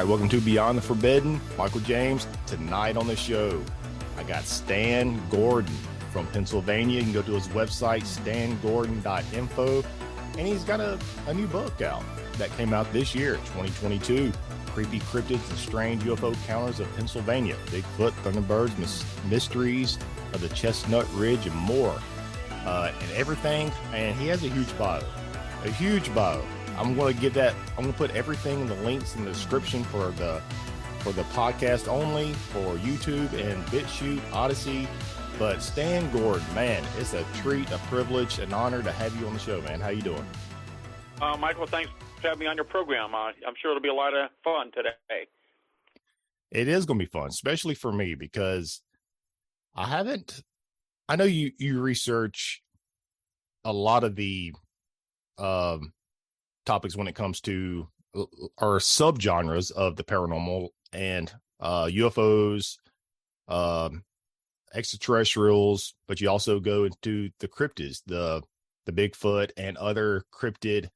right, welcome to Beyond the Forbidden. Michael James. Tonight on the show, I got Stan Gordon from Pennsylvania. You can go to his website, stangordon.info, and he's got a new book out that came out this year, 2022, Creepy Cryptids and Strange UFO Encounters of Pennsylvania, Bigfoot, Thunderbirds, Mysteries of the Chestnut Ridge, and more, and everything. And he has a huge bio. I'm going to put everything in the links in the description for the podcast only, for YouTube and BitChute, Odyssey. But Stan Gordon, man, it's a treat, a privilege, an honor to have you on the show, man. How you doing? Michael, thanks for having me on your program. I'm sure it'll be a lot of fun today. It is going to be fun, especially for me, because I know you research a lot of the topics when it comes to our subgenres of the paranormal and UFOs, extraterrestrials, but you also go into the cryptids, the Bigfoot and other cryptid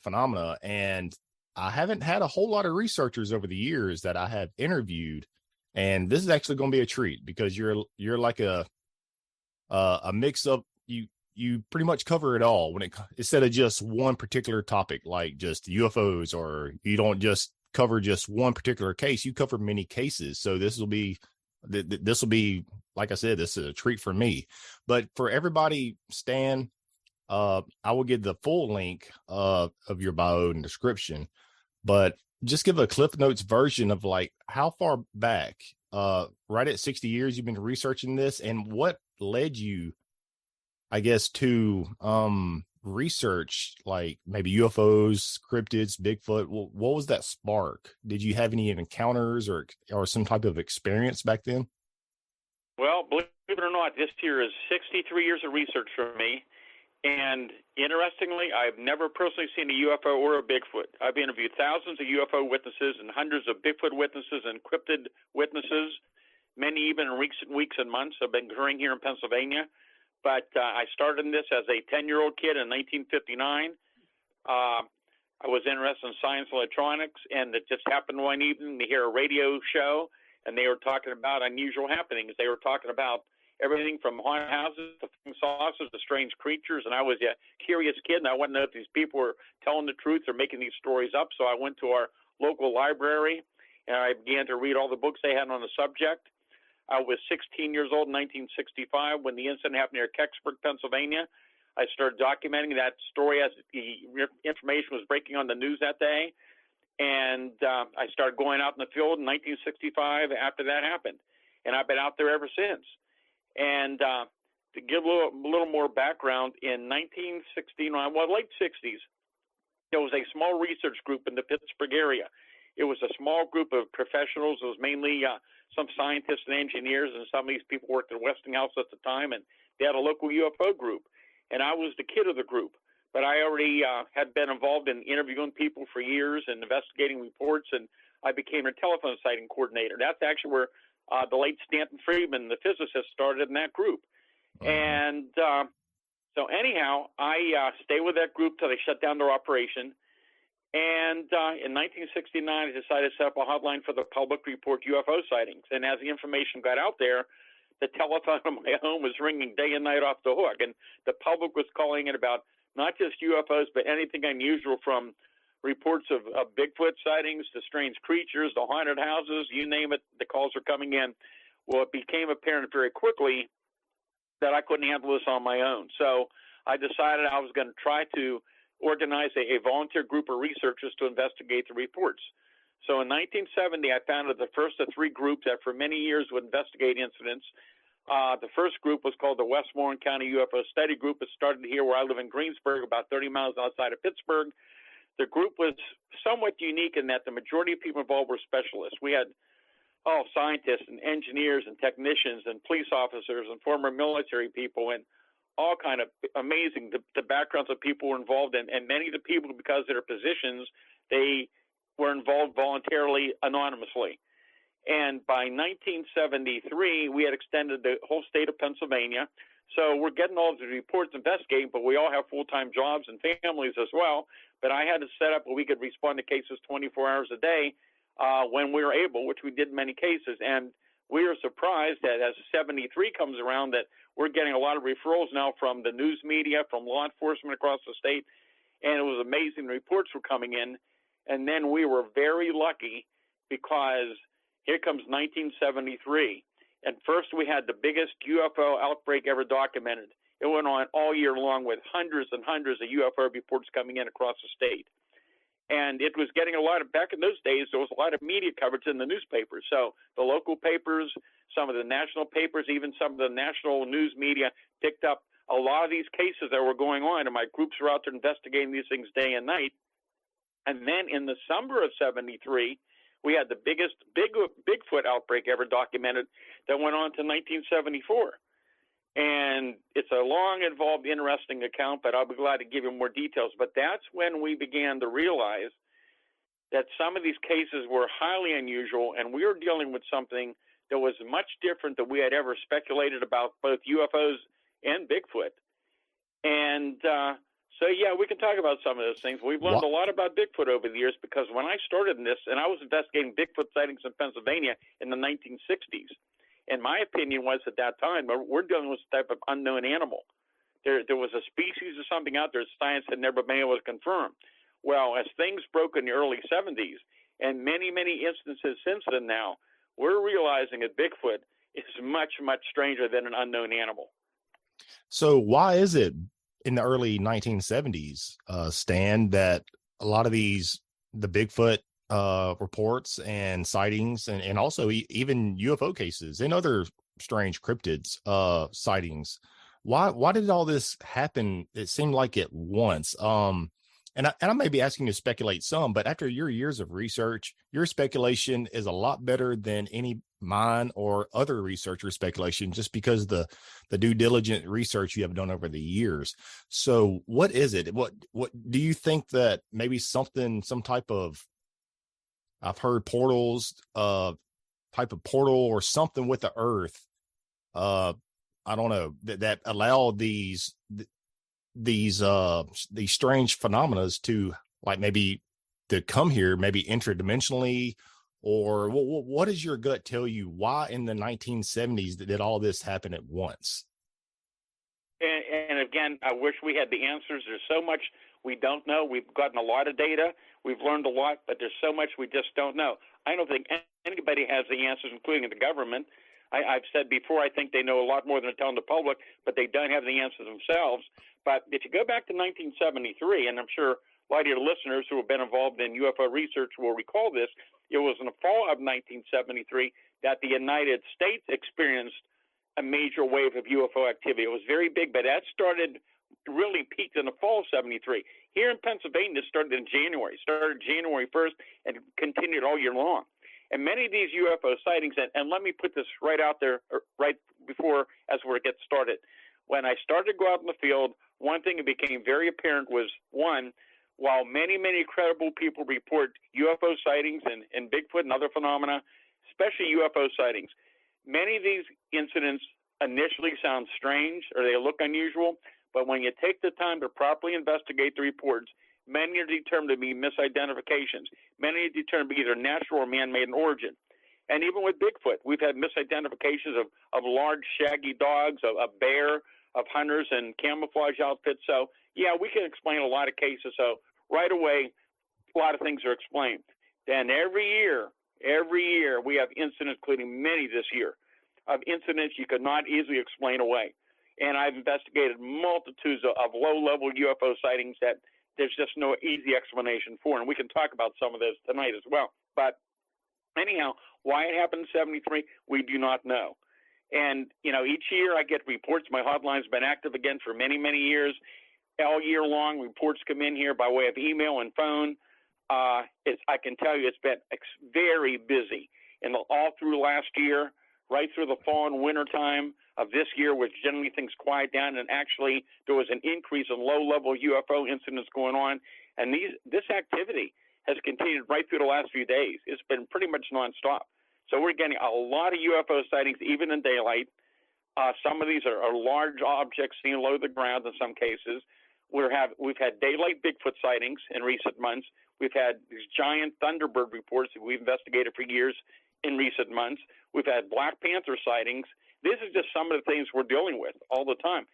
phenomena. And I haven't had a whole lot of researchers over the years that I have interviewed, and this is actually going to be a treat because you're like a mix of you pretty much cover it all instead of just one particular topic, like just UFOs, or you don't just cover just one particular case, you cover many cases. So this will be, like I said, this is a treat for me, but for everybody, Stan, I will give the full link of your bio and description, but just give a Cliff Notes version of like how far back, right at 60 years, you've been researching this, and what led you, I guess, to research like maybe UFOs, cryptids, Bigfoot. What was that spark? Did you have any encounters or some type of experience back then? Well, believe it or not, this year is 63 years of research for me. And interestingly, I've never personally seen a UFO or a Bigfoot. I've interviewed thousands of UFO witnesses and hundreds of Bigfoot witnesses and cryptid witnesses, many even in recent weeks and months have been occurring here in Pennsylvania. But I started in this as a 10-year-old kid in 1959. I was interested in science and electronics, and it just happened one evening to hear a radio show, and they were talking about unusual happenings. They were talking about everything from haunted houses to saucers to strange creatures, and I was a curious kid, and I wanted to know if these people were telling the truth or making these stories up. So I went to our local library, and I began to read all the books they had on the subject. I was 16 years old in 1965 when the incident happened near Kecksburg, Pennsylvania. I started documenting that story as the information was breaking on the news that day. And I started going out in the field in 1965 after that happened. And I've been out there ever since. And to give a little more background, in 1969, late 60s, there was a small research group in the Pittsburgh area. It was a small group of professionals. It was mainly some scientists and engineers, and some of these people worked at Westinghouse at the time, and they had a local UFO group. And I was the kid of the group, but I already had been involved in interviewing people for years and investigating reports, and I became a telephone sighting coordinator. That's actually where the late Stanton Friedman, the physicist, started in that group. Mm-hmm. And so anyhow, I stayed with that group till they shut down their operation. And in 1969, I decided to set up a hotline for the public to report UFO sightings. And as the information got out there, the telephone in my home was ringing day and night off the hook. And the public was calling in about not just UFOs, but anything unusual, from reports of Bigfoot sightings to strange creatures, to haunted houses, you name it, the calls were coming in. Well, it became apparent very quickly that I couldn't handle this on my own. So I decided I was going to try to organize a volunteer group of researchers to investigate the reports. So in 1970, I founded the first of three groups that for many years would investigate incidents. The first group was called the Westmoreland County UFO Study Group. It started here where I live in Greensburg, about 30 miles outside of Pittsburgh. The group was somewhat unique in that the majority of people involved were specialists. We had scientists and engineers and technicians and police officers and former military people, and all kind of amazing, the backgrounds of people were involved in. And many of the people, because of their positions, they were involved voluntarily, anonymously. And by 1973, we had extended the whole state of Pennsylvania. So we're getting all the reports, investigating, but we all have full-time jobs and families as well. But I had to set up where we could respond to cases 24 hours a day when we were able, which we did in many cases. And we were surprised that as 73 comes around that we're getting a lot of referrals now from the news media, from law enforcement across the state. And it was amazing. Reports were coming in. And then we were very lucky because here comes 1973. And first we had the biggest UFO outbreak ever documented. It went on all year long with hundreds and hundreds of UFO reports coming in across the state. And it was getting a lot of, back in those days, there was a lot of media coverage in the newspapers. So the local papers, some of the national papers, even some of the national news media picked up a lot of these cases that were going on. And my groups were out there investigating these things day and night. And then in the summer of 73, we had the biggest Bigfoot outbreak ever documented that went on to 1974. And it's a long, involved, interesting account, but I'll be glad to give you more details. But that's when we began to realize that some of these cases were highly unusual, and we were dealing with something that was much different than we had ever speculated about both UFOs and Bigfoot. And so, yeah, we can talk about some of those things. We've learned a lot about Bigfoot over the years because when I started in this, and I was investigating Bigfoot sightings in Pennsylvania in the 1960s, and my opinion was at that time, we're dealing with a type of unknown animal. There was a species of something out there science had never been able to confirm. Well, as things broke in the early 70s, and many, many instances since then now, we're realizing that Bigfoot is much, much stranger than an unknown animal. So why is it in the early 1970s, Stan, that a lot of the Bigfoot reports and sightings and also even UFO cases and other strange cryptids sightings, why did all this happen? It seemed like at once. And I may be asking you to speculate some, but after your years of research, your speculation is a lot better than any mine or other researcher speculation, just because the due diligent research you have done over the years. So what is it? What do you think that maybe some type of, I've heard portals, type of portal or something with the earth. I don't know, that allow these strange phenomena to, like, maybe to come here, maybe interdimensionally, or what does your gut tell you? Why in the 1970s did all this happen at once? And again, I wish we had the answers. There's so much we don't know. We've gotten a lot of data. We've learned a lot, but there's so much we just don't know. I don't think anybody has the answers, including the government. I've said before, I think they know a lot more than they're telling the public, but they don't have the answers themselves. But if you go back to 1973, and I'm sure a lot of your listeners who have been involved in UFO research will recall this, it was in the fall of 1973 that the United States experienced a major wave of UFO activity. It was very big, but that really peaked in the fall of 73. Here in Pennsylvania, it started in January. Started January 1st and continued all year long. And many of these UFO sightings, and let me put this right out there, right before, as we get started. When I started to go out in the field, one thing that became very apparent was, one, while many, many credible people report UFO sightings and Bigfoot and other phenomena, especially UFO sightings, many of these incidents initially sound strange or they look unusual, but when you take the time to properly investigate the reports, many are determined to be misidentifications. Many are determined to be either natural or man-made in origin. And even with Bigfoot, we've had misidentifications of large shaggy dogs, of a bear, of hunters and camouflage outfits. So, yeah, we can explain a lot of cases. So right away, a lot of things are explained. Then every year, we have incidents, including many this year, of incidents you could not easily explain away. And I've investigated multitudes of low-level UFO sightings that there's just no easy explanation for. And we can talk about some of those tonight as well. But anyhow, why it happened in 73, we do not know. And, each year I get reports. My hotline's been active again for many, many years. All year long, reports come in here by way of email and phone. I can tell you it's been very busy. And all through last year, right through the fall and winter time of this year, which generally things quiet down, and actually there was an increase in low-level UFO incidents going on. And this activity has continued right through the last few days. It's been pretty much nonstop. So we're getting a lot of UFO sightings, even in daylight. Some of these are large objects seen low to the ground in some cases. We've had daylight Bigfoot sightings in recent months. We've had these giant Thunderbird reports that we've investigated for years in recent months. We've had Black Panther sightings. This is just some of the things we're dealing with all the time.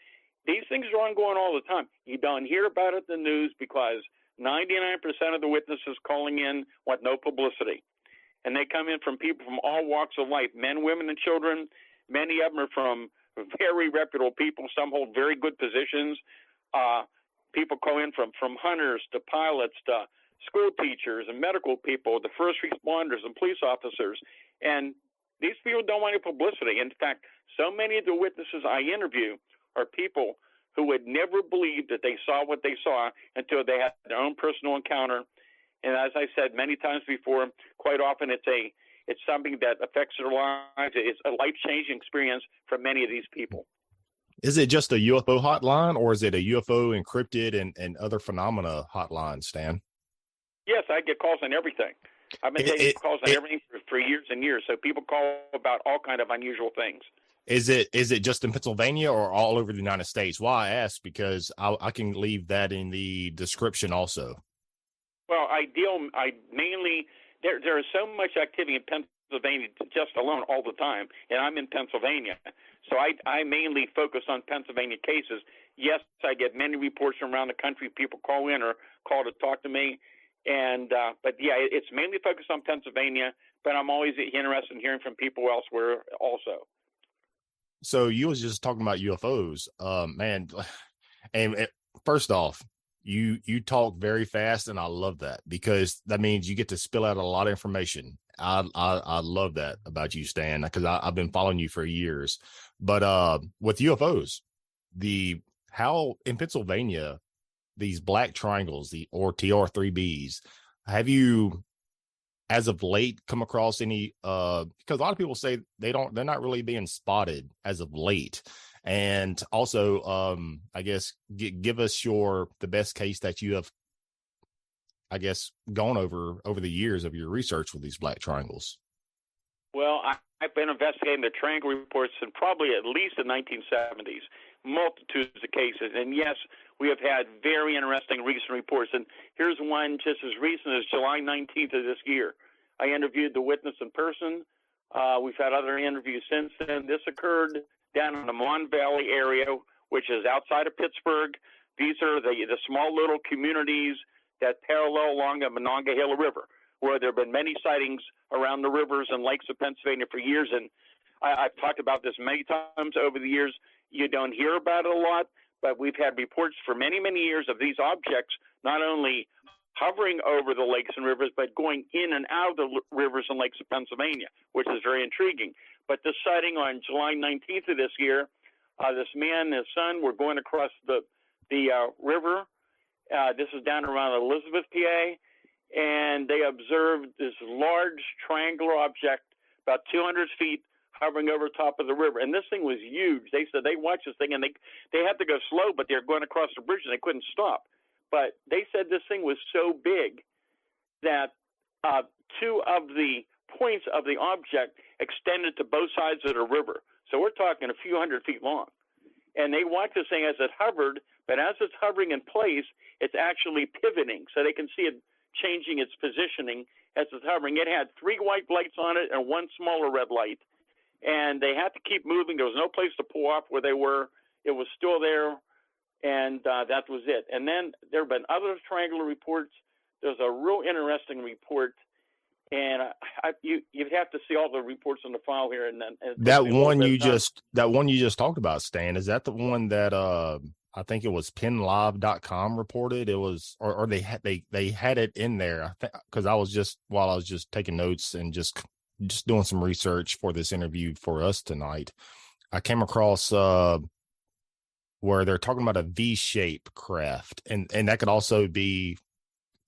These things are ongoing all the time. You don't hear about it in the news because 99% of the witnesses calling in want no publicity. And they come in from people from all walks of life, men, women, and children. Many of them are from very reputable people. Some hold very good positions. People call in from hunters to pilots to school teachers and medical people, the first responders and police officers. And these people don't want any publicity. In fact, so many of the witnesses I interview are people who would never believe that they saw what they saw until they had their own personal encounter. And as I said many times before, quite often it's something that affects their lives. It's a life-changing experience for many of these people. Is it just a UFO hotline, or is it a UFO encrypted and other phenomena hotline, Stan? Yes, I get calls on everything. I've been taking calls on everything for years and years. So people call about all kind of unusual things. Is it just in Pennsylvania or all over the United States? Why I ask, because I can leave that in the description also. Well, I mainly there is so much activity in Pennsylvania just alone all the time, and I'm in Pennsylvania, so I mainly focus on Pennsylvania cases. Yes, I get many reports from around the country. People call in or call to talk to me, and but yeah, it's mainly focused on Pennsylvania. But I'm always interested in hearing from people elsewhere also. So you was just talking about UFOs, man. And first off, you talk very fast, and I love that because that means you get to spill out a lot of information. I love that about you, Stan, because I've been following you for years. But with UFOs, how in Pennsylvania, these black triangles, or TR3Bs, have you, as of late, come across any? Because a lot of people say they're not really being spotted as of late. And also, I guess, give us the best case that you have, I guess, gone over the years of your research with these black triangles. Well, I've been investigating the triangle reports in probably at least the 1970s, multitudes of cases. And yes, we have had very interesting recent reports. And here's one just as recent as July 19th of this year. I interviewed the witness in person. We've had other interviews since then. This occurred down in the Mon Valley area, which is outside of Pittsburgh. These are the small little communities that parallel along the Monongahela River, where there have been many sightings around the rivers and lakes of Pennsylvania for years. And I've talked about this many times over the years. You don't hear about it a lot, but we've had reports for many, many years of these objects not only hovering over the lakes and rivers, but going in and out of the rivers and lakes of Pennsylvania, which is very intriguing. But this sighting on July 19th of this year, this man and his son were going across the river. This is down around Elizabeth, PA, and they observed this large triangular object about 200 feet hovering over top of the river. And this thing was huge. They said they watched this thing, and they had to go slow, but they were going across the bridge, and they couldn't stop. But they said this thing was so big that two of the points of the object extended to both sides of the river. So we're talking a few hundred feet long. And they watched this thing as it hovered, but as it's hovering in place, it's actually pivoting. So they can see it changing its positioning as it's hovering. It had 3 white lights on it and 1 smaller red light. And they had to keep moving. There was no place to pull off where they were. It was still there, and that was it. And then there have been other triangular reports. There's a real interesting report, and you'd have to see all the reports on the file here. And then that one you just talked about, Stan, is that the one that I think it was PennLive.com reported? It was, or they had it in there. I think because I was just taking notes and just doing some research for this interview for us tonight, I came across where they're talking about a V-shape craft, and that could also be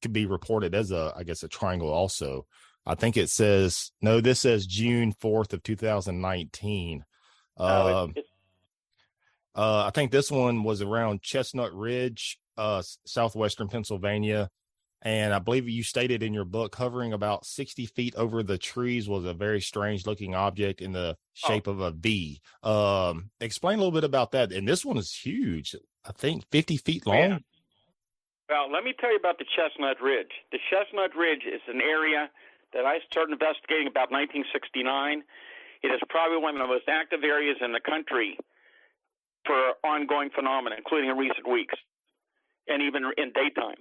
reported as I guess a triangle also. I think it says, no, this says June 4th of 2019. I think this one was around Chestnut Ridge, southwestern Pennsylvania. And I believe you stated in your book, hovering about 60 feet over the trees was a very strange looking object in the shape of a V. Explain a little bit about that. And this one is huge. I think 50 feet long. Yeah. Well, let me tell you about the Chestnut Ridge. The Chestnut Ridge is an area that I started investigating about 1969. It is probably one of the most active areas in the country for ongoing phenomena, including in recent weeks and even in daytime.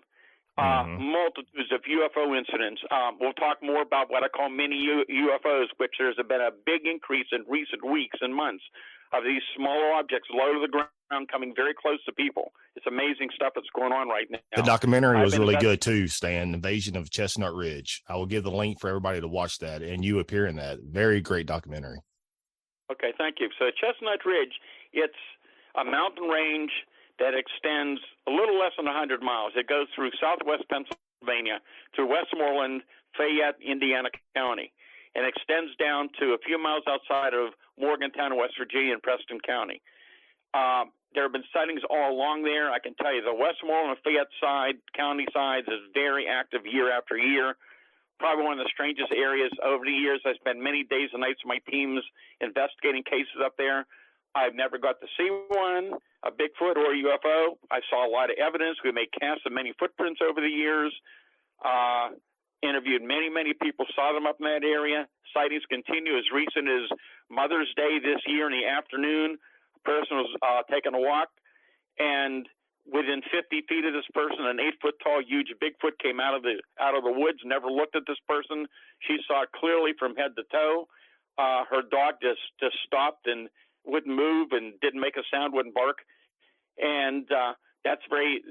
Multitudes of UFO incidents. We'll talk more about what I call mini UFOs, which there's been a big increase in recent weeks and months of these smaller objects low to the ground coming very close to people. It's amazing stuff that's going on right now. The documentary was really good too, Stan, Invasion of Chestnut Ridge. I will give the link for everybody to watch that, and you appear in that. Very great documentary. Okay, thank you. So Chestnut Ridge, it's a mountain range that extends a little less than 100 miles. It goes through southwest Pennsylvania, through Westmoreland, Fayette, Indiana County, and extends down to a few miles outside of Morgantown, West Virginia, and Preston County. There have been sightings all along there. I can tell you the Westmoreland and Fayette side, county sides, is very active year after year. Probably one of the strangest areas over the years. I spent many days and nights with my teams investigating cases up there. I've never got to see one, a Bigfoot or a UFO. I saw a lot of evidence. We made casts of many footprints over the years. Interviewed many people, saw them up in that area. Sightings continue as recent as Mother's Day this year in the afternoon. A person was taking a walk, and within 50 feet of this person, an 8-foot-tall, huge Bigfoot came out of the woods. Never looked at this person. She saw it clearly from head to toe. Her dog just stopped and wouldn't move and didn't make a sound, wouldn't bark, and that's very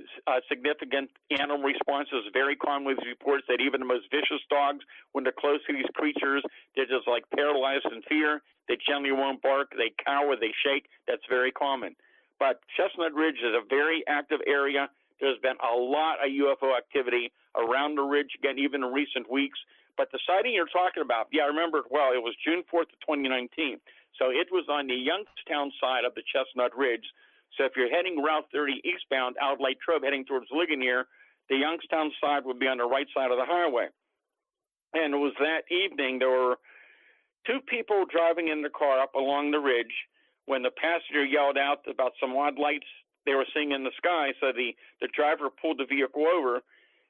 significant. Animal responses very common with reports that even the most vicious dogs, when they're close to these creatures, they're just like paralyzed in fear. They generally won't bark. They cower. They shake. That's very common. But Chestnut Ridge is a very active area. There's been a lot of UFO activity around the ridge, again, even in recent weeks. But the sighting you're talking about, yeah, I remember it well. It was June 4th of 2019. So it was on the Youngstown side of the Chestnut Ridge. So if you're heading Route 30 eastbound out Lake Trove heading towards Ligonier, the Youngstown side would be on the right side of the highway. And it was that evening there were two people driving in the car up along the ridge when the passenger yelled out about some odd lights they were seeing in the sky. So the driver pulled the vehicle over,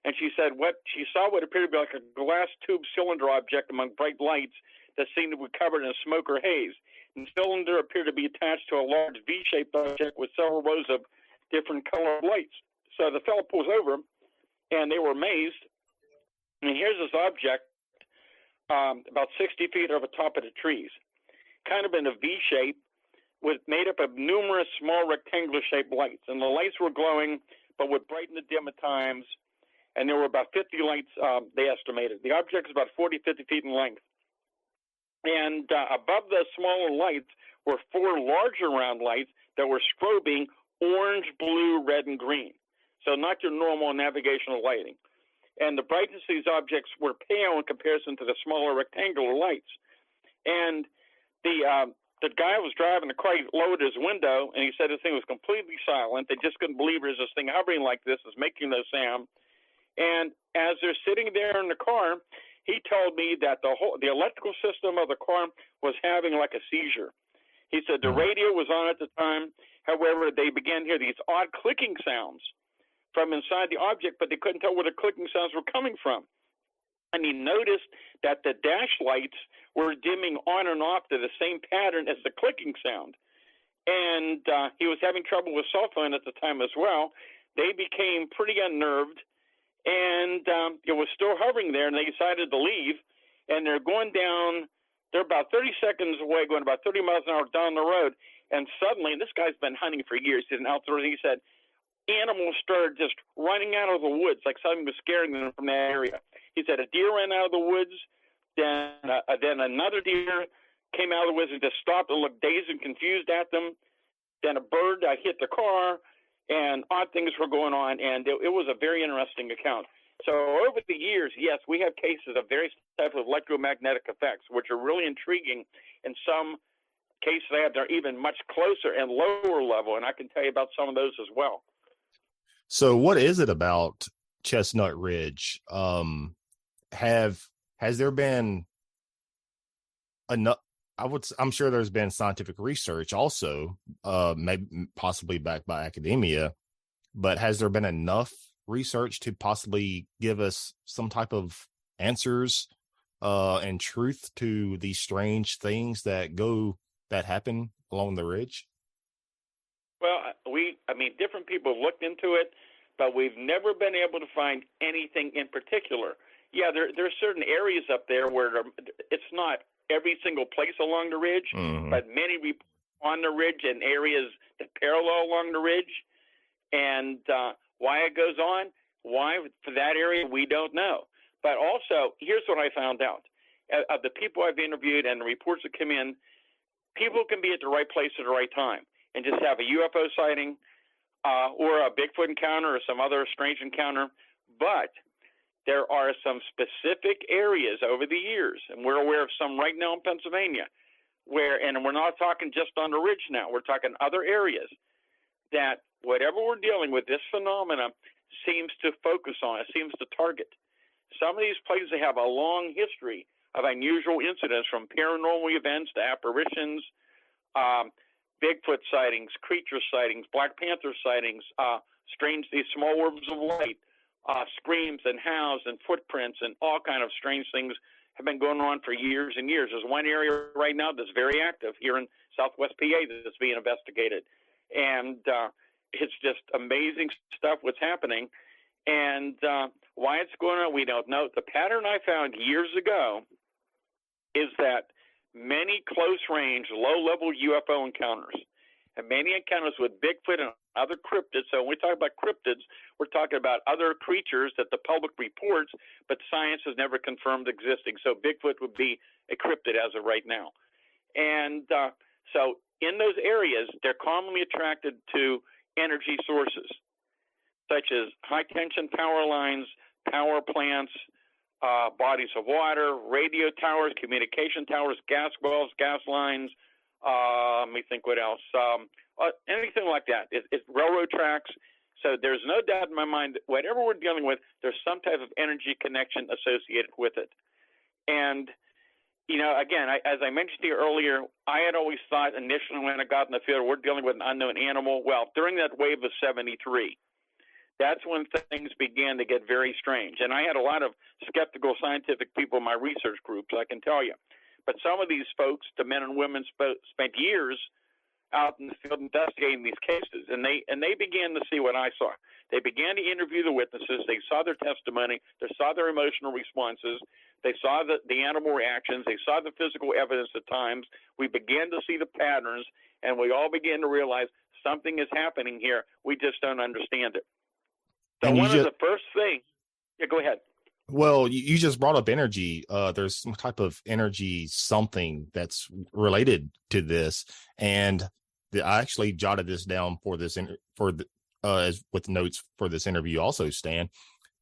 and she said she saw what appeared to be like a glass tube cylinder object among bright lights that seemed to be covered in smoke or haze. The cylinder appeared to be attached to a large V-shaped object with several rows of different colored lights. So the fellow pulls over, and they were amazed. And here's this object about 60 feet over top of the trees, kind of in a V shape, made up of numerous small rectangular-shaped lights. And the lights were glowing, but would brighten the dim at times. And there were about 50 lights, they estimated. The object is about 40, 50 feet in length. And above the smaller lights were four larger round lights that were strobing orange, blue, red, and green. So not your normal navigational lighting. And the brightness of these objects were pale in comparison to the smaller rectangular lights. And the guy who was driving the car, he lowered his window, and he said the thing was completely silent. They just couldn't believe there's this thing hovering like this, is making no sound. And as they're sitting there in the car, he told me that the electrical system of the car was having like a seizure. He said the radio was on at the time. However, they began to hear these odd clicking sounds from inside the object, but they couldn't tell where the clicking sounds were coming from. And he noticed that the dash lights were dimming on and off to the same pattern as the clicking sound. And he was having trouble with cell phone at the time as well. They became pretty unnerved. And it was still hovering there, and they decided to leave. And they're going down, they're about 30 seconds away, going about 30 miles an hour down the road. And suddenly, and this guy's been hunting for years, he's an outdoorsman, he said, animals started just running out of the woods, like something was scaring them from that area. He said a deer ran out of the woods, then another deer came out of the woods and just stopped and looked dazed and confused at them. Then a bird hit the car. And odd things were going on, and it was a very interesting account. So over the years, yes, we have cases of various types of electromagnetic effects, which are really intriguing. In some cases, they're even much closer and lower level, and I can tell you about some of those as well. So what is it about Chestnut Ridge, has there been enough? I'm sure there's been scientific research also, maybe possibly backed by academia, but has there been enough research to possibly give us some type of answers and truth to these strange things that happen along the ridge? Well, different people have looked into it, but we've never been able to find anything in particular. Yeah, there are certain areas up there where it's not every single place along the ridge, but many on the ridge and areas that parallel along the ridge. And why it goes on, why for that area, we don't know. But also, here's what I found out. Of the people I've interviewed and the reports that come in, people can be at the right place at the right time and just have a UFO sighting or a Bigfoot encounter or some other strange encounter. But there are some specific areas over the years, and we're aware of some right now in Pennsylvania, and we're not talking just on the ridge now, we're talking other areas, that whatever we're dealing with, this phenomena seems to focus on, it seems to target. Some of these places have a long history of unusual incidents, from paranormal events to apparitions, Bigfoot sightings, creature sightings, Black Panther sightings, these small orbs of light, screams and howls and footprints and all kind of strange things have been going on for years and years. There's one area right now that's very active here in Southwest PA that's being investigated. And it's just amazing stuff what's happening. And why it's going on, we don't know. The pattern I found years ago is that many close-range, low-level UFO encounters, and many encounters with Bigfoot and other cryptids. So when we talk about cryptids, we're talking about other creatures that the public reports, but science has never confirmed existing. So Bigfoot would be a cryptid as of right now. And so in those areas, they're commonly attracted to energy sources, such as high-tension power lines, power plants, bodies of water, radio towers, communication towers, gas wells, gas lines. Let me think what else. Anything like that. It's railroad tracks. So there's no doubt in my mind that whatever we're dealing with, there's some type of energy connection associated with it. And, again, as I mentioned to you earlier, I had always thought initially when I got in the field, we're dealing with an unknown animal. Well, during that wave of 73, that's when things began to get very strange. And I had a lot of skeptical scientific people in my research groups, I can tell you. But some of these folks, the men and women, spent years out in the field investigating these cases, and they began to see what I saw. They began to interview the witnesses. They saw their testimony. They saw their emotional responses. They saw the animal reactions. They saw the physical evidence at times. We began to see the patterns, and we all began to realize something is happening here. We just don't understand it. So one of the first things – yeah, go ahead. Well, you just brought up energy. There's some type of energy something that's related to this, and I actually jotted this down for this as with notes for this interview. Also, Stan,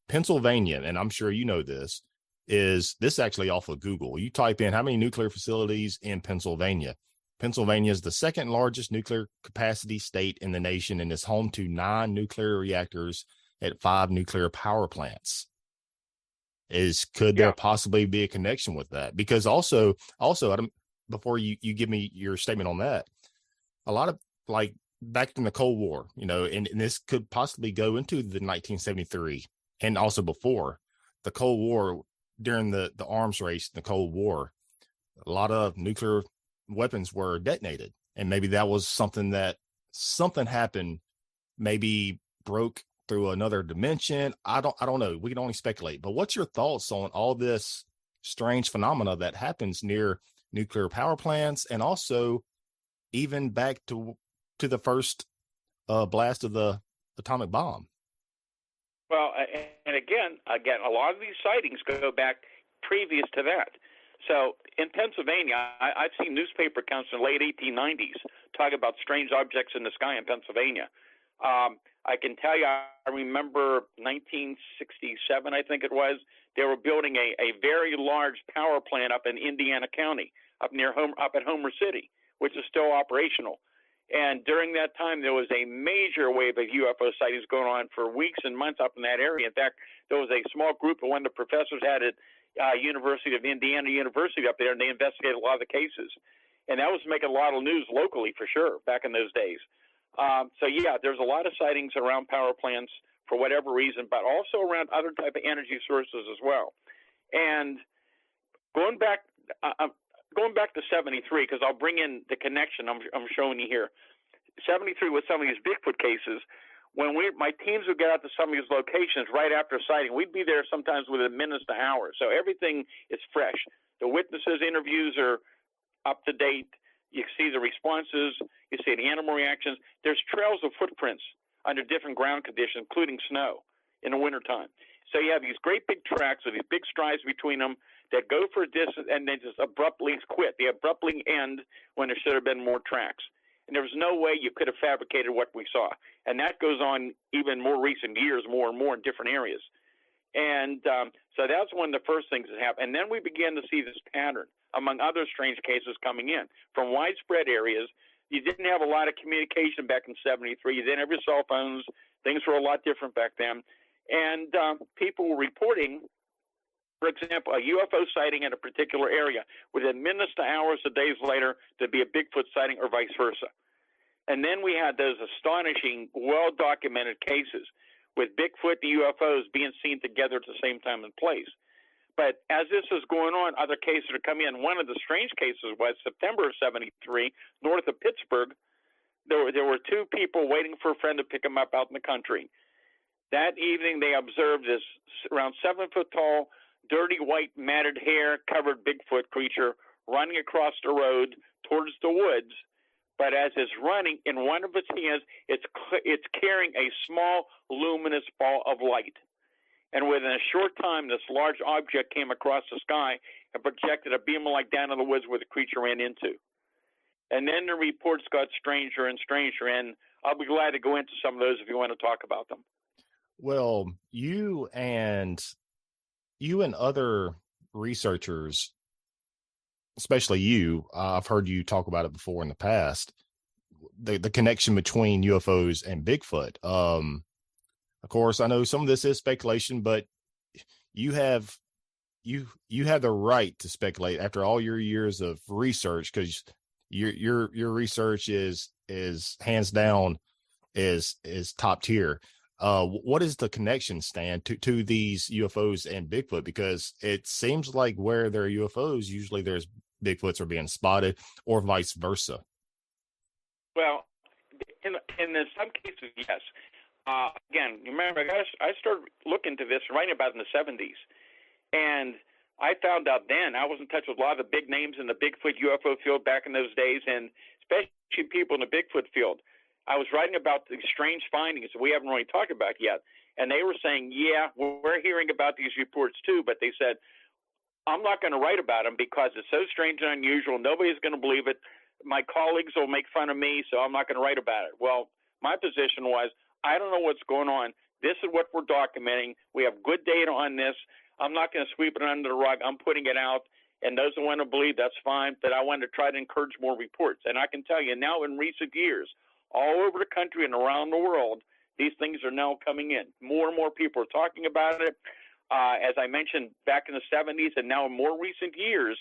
Pennsylvania, and I'm sure you know this, is this actually off of Google. You type in how many nuclear facilities in Pennsylvania. Pennsylvania is the second largest nuclear capacity state in the nation and is home to 9 nuclear reactors at 5 nuclear power plants. Could there possibly be a connection with that? Because also, before you give me your statement on that, a lot of like back in the Cold War, and this could possibly go into the 1973 and also before the Cold War, during the arms race, the Cold War, a lot of nuclear weapons were detonated. And maybe that was something happened, maybe broke through another dimension. I don't know. We can only speculate. But what's your thoughts on all this strange phenomena that happens near nuclear power plants, and also even back to the first blast of the atomic bomb? Well, and again, a lot of these sightings go back previous to that. So in Pennsylvania, I've seen newspaper accounts in the late 1890s talk about strange objects in the sky in Pennsylvania. I can tell you, I remember 1967, I think it was, they were building a very large power plant up in Indiana County, up at Homer City, which is still operational. And during that time, there was a major wave of UFO sightings going on for weeks and months up in that area. In fact, there was a small group of one of the professors had at University of Indiana University up there, and they investigated a lot of the cases. And that was making a lot of news locally for sure back in those days. So yeah, there's a lot of sightings around power plants for whatever reason, but also around other type of energy sources as well. And going back to 73, because I'll bring in the connection I'm showing you here. 73 with some of these Bigfoot cases. When my teams would get out to some of these locations right after sighting, we'd be there sometimes within minutes to hours. So everything is fresh. The witnesses' interviews are up to date. You see the responses. You see the animal reactions. There's trails of footprints under different ground conditions, including snow in the wintertime. So you have these great big tracks with these big strides between them that go for a distance and then just abruptly quit. They abruptly end when there should have been more tracks. And there was no way you could have fabricated what we saw. And that goes on even more recent years, more and more in different areas. And so that's one of the first things that happened. And then we began to see this pattern, among other strange cases coming in from widespread areas. You didn't have a lot of communication back in 73. You didn't have your cell phones. Things were a lot different back then. And people were reporting, for example, a UFO sighting in a particular area. Within minutes to hours to days later, there'd be a Bigfoot sighting or vice versa. And then we had those astonishing, well-documented cases with Bigfoot and UFOs being seen together at the same time and place. But as this is going on, other cases are coming in. One of the strange cases was September of 73, north of Pittsburgh. There were two people waiting for a friend to pick them up out in the country. That evening, they observed this around 7-foot-tall, dirty white matted hair covered Bigfoot creature running across the road towards the woods. But as it's running, in one of its hands, it's carrying a small luminous ball of light. And within a short time, this large object came across the sky and projected a beam of light down in the woods where the creature ran into. And then the reports got stranger and stranger, and I'll be glad to go into some of those if you want to talk about them. Well, you and other researchers, especially you, I've heard you talk about it before in the past, the connection between UFOs and Bigfoot. Of course, I know some of this is speculation, but you have the right to speculate after all your years of research, because your research is hands down is top tier. What is the connection, Stan, to these UFOs and Bigfoot? Because it seems like where there are UFOs, usually there's Bigfoots are being spotted, or vice versa. Well, in some cases, yes. Again, remember, I started looking into this right about in the 70s, and I found out then I was in touch with a lot of the big names in the Bigfoot UFO field back in those days, and especially people in the Bigfoot field. I was writing about the strange findings that we haven't really talked about yet, and they were saying, yeah, we're hearing about these reports too, but they said, I'm not going to write about them because it's so strange and unusual. Nobody's going to believe it. My colleagues will make fun of me, so I'm not going to write about it. Well, my position was, I don't know what's going on. This is what we're documenting. We have good data on this. I'm not going to sweep it under the rug. I'm putting it out, and those who want to believe, that's fine, but I want to try to encourage more reports. And I can tell you now in recent years, all over the country and around the world, these things are now coming in. More and more people are talking about it. As I mentioned, back in the 70s and now in more recent years,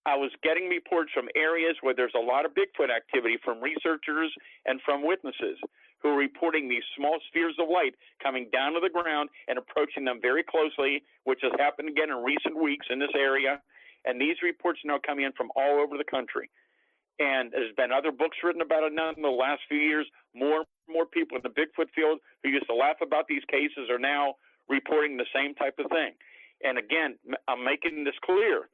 I was getting reports from areas where there's a lot of Bigfoot activity from researchers and from witnesses who are reporting these small spheres of light coming down to the ground and approaching them very closely, which has happened again in recent weeks in this area. And these reports are now coming in from all over the country. And there's been other books written about it now in the last few years. More people in the Bigfoot field who used to laugh about these cases are now reporting the same type of thing. And again, I'm making this clear.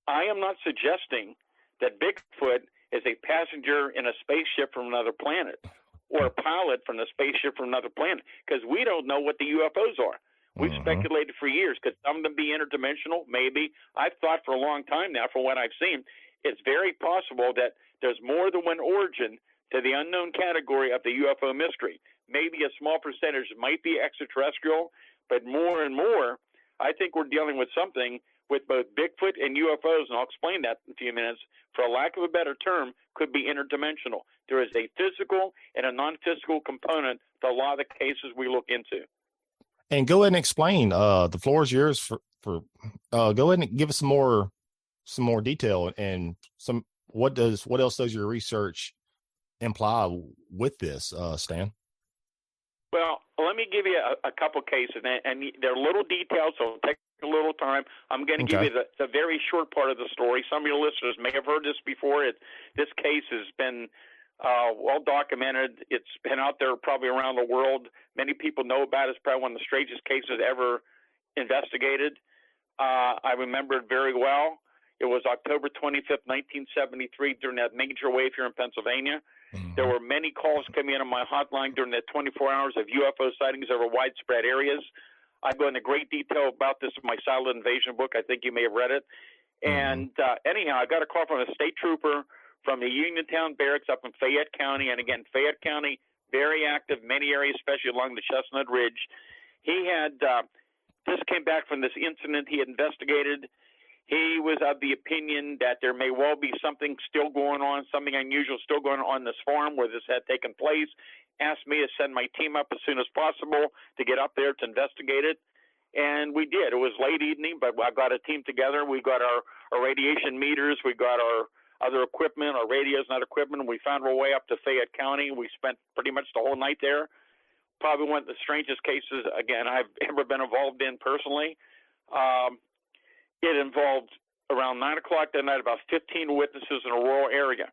I am not suggesting that Bigfoot is a passenger in a spaceship from another planet or a pilot from a spaceship from another planet, because we don't know what the UFOs are. We've speculated for years. Could some of them be interdimensional? Maybe. I've thought for a long time now, from what I've seen, it's very possible that there's more than one origin to the unknown category of the UFO mystery. Maybe a small percentage might be extraterrestrial, but more and more, I think we're dealing with something with both Bigfoot and UFOs, and I'll explain that in a few minutes, for a lack of a better term, could be interdimensional. There is a physical and a non-physical component to a lot of the cases we look into. And go ahead and explain. The floor is yours for go ahead and give us some more detail and some what else does your research imply with this, Stan? Well, let me give you a couple cases, and they're little details, so it'll take a little time. I'm going to give you the very short part of the story. Some of your listeners may have heard this before. This case has been well documented. It's been out there probably around the world. Many people know about it. It's probably one of the strangest cases ever investigated. I remember it very well. It was October 25th, 1973, during that major wave here in Pennsylvania. Mm-hmm. There were many calls coming in on my hotline during that 24 hours of UFO sightings over widespread areas. I go into great detail about this in my Silent Invasion book. I think you may have read it. Mm-hmm. And anyhow, I got a call from a state trooper from the Uniontown Barracks up in Fayette County. And again, Fayette County, very active, many areas, especially along the Chestnut Ridge. He had just came back from this incident he had investigated. He was of the opinion that there may well be something still going on, something unusual still going on this farm where this had taken place. Asked me to send my team up as soon as possible to get up there to investigate it. And we did. It was late evening, but I got a team together. We got our radiation meters. We got our other equipment, our radios and other equipment. We found our way up to Fayette County. We spent pretty much the whole night there. Probably one of the strangest cases, again, I've ever been involved in personally. It involved around 9 o'clock that night, about 15 witnesses in a rural area.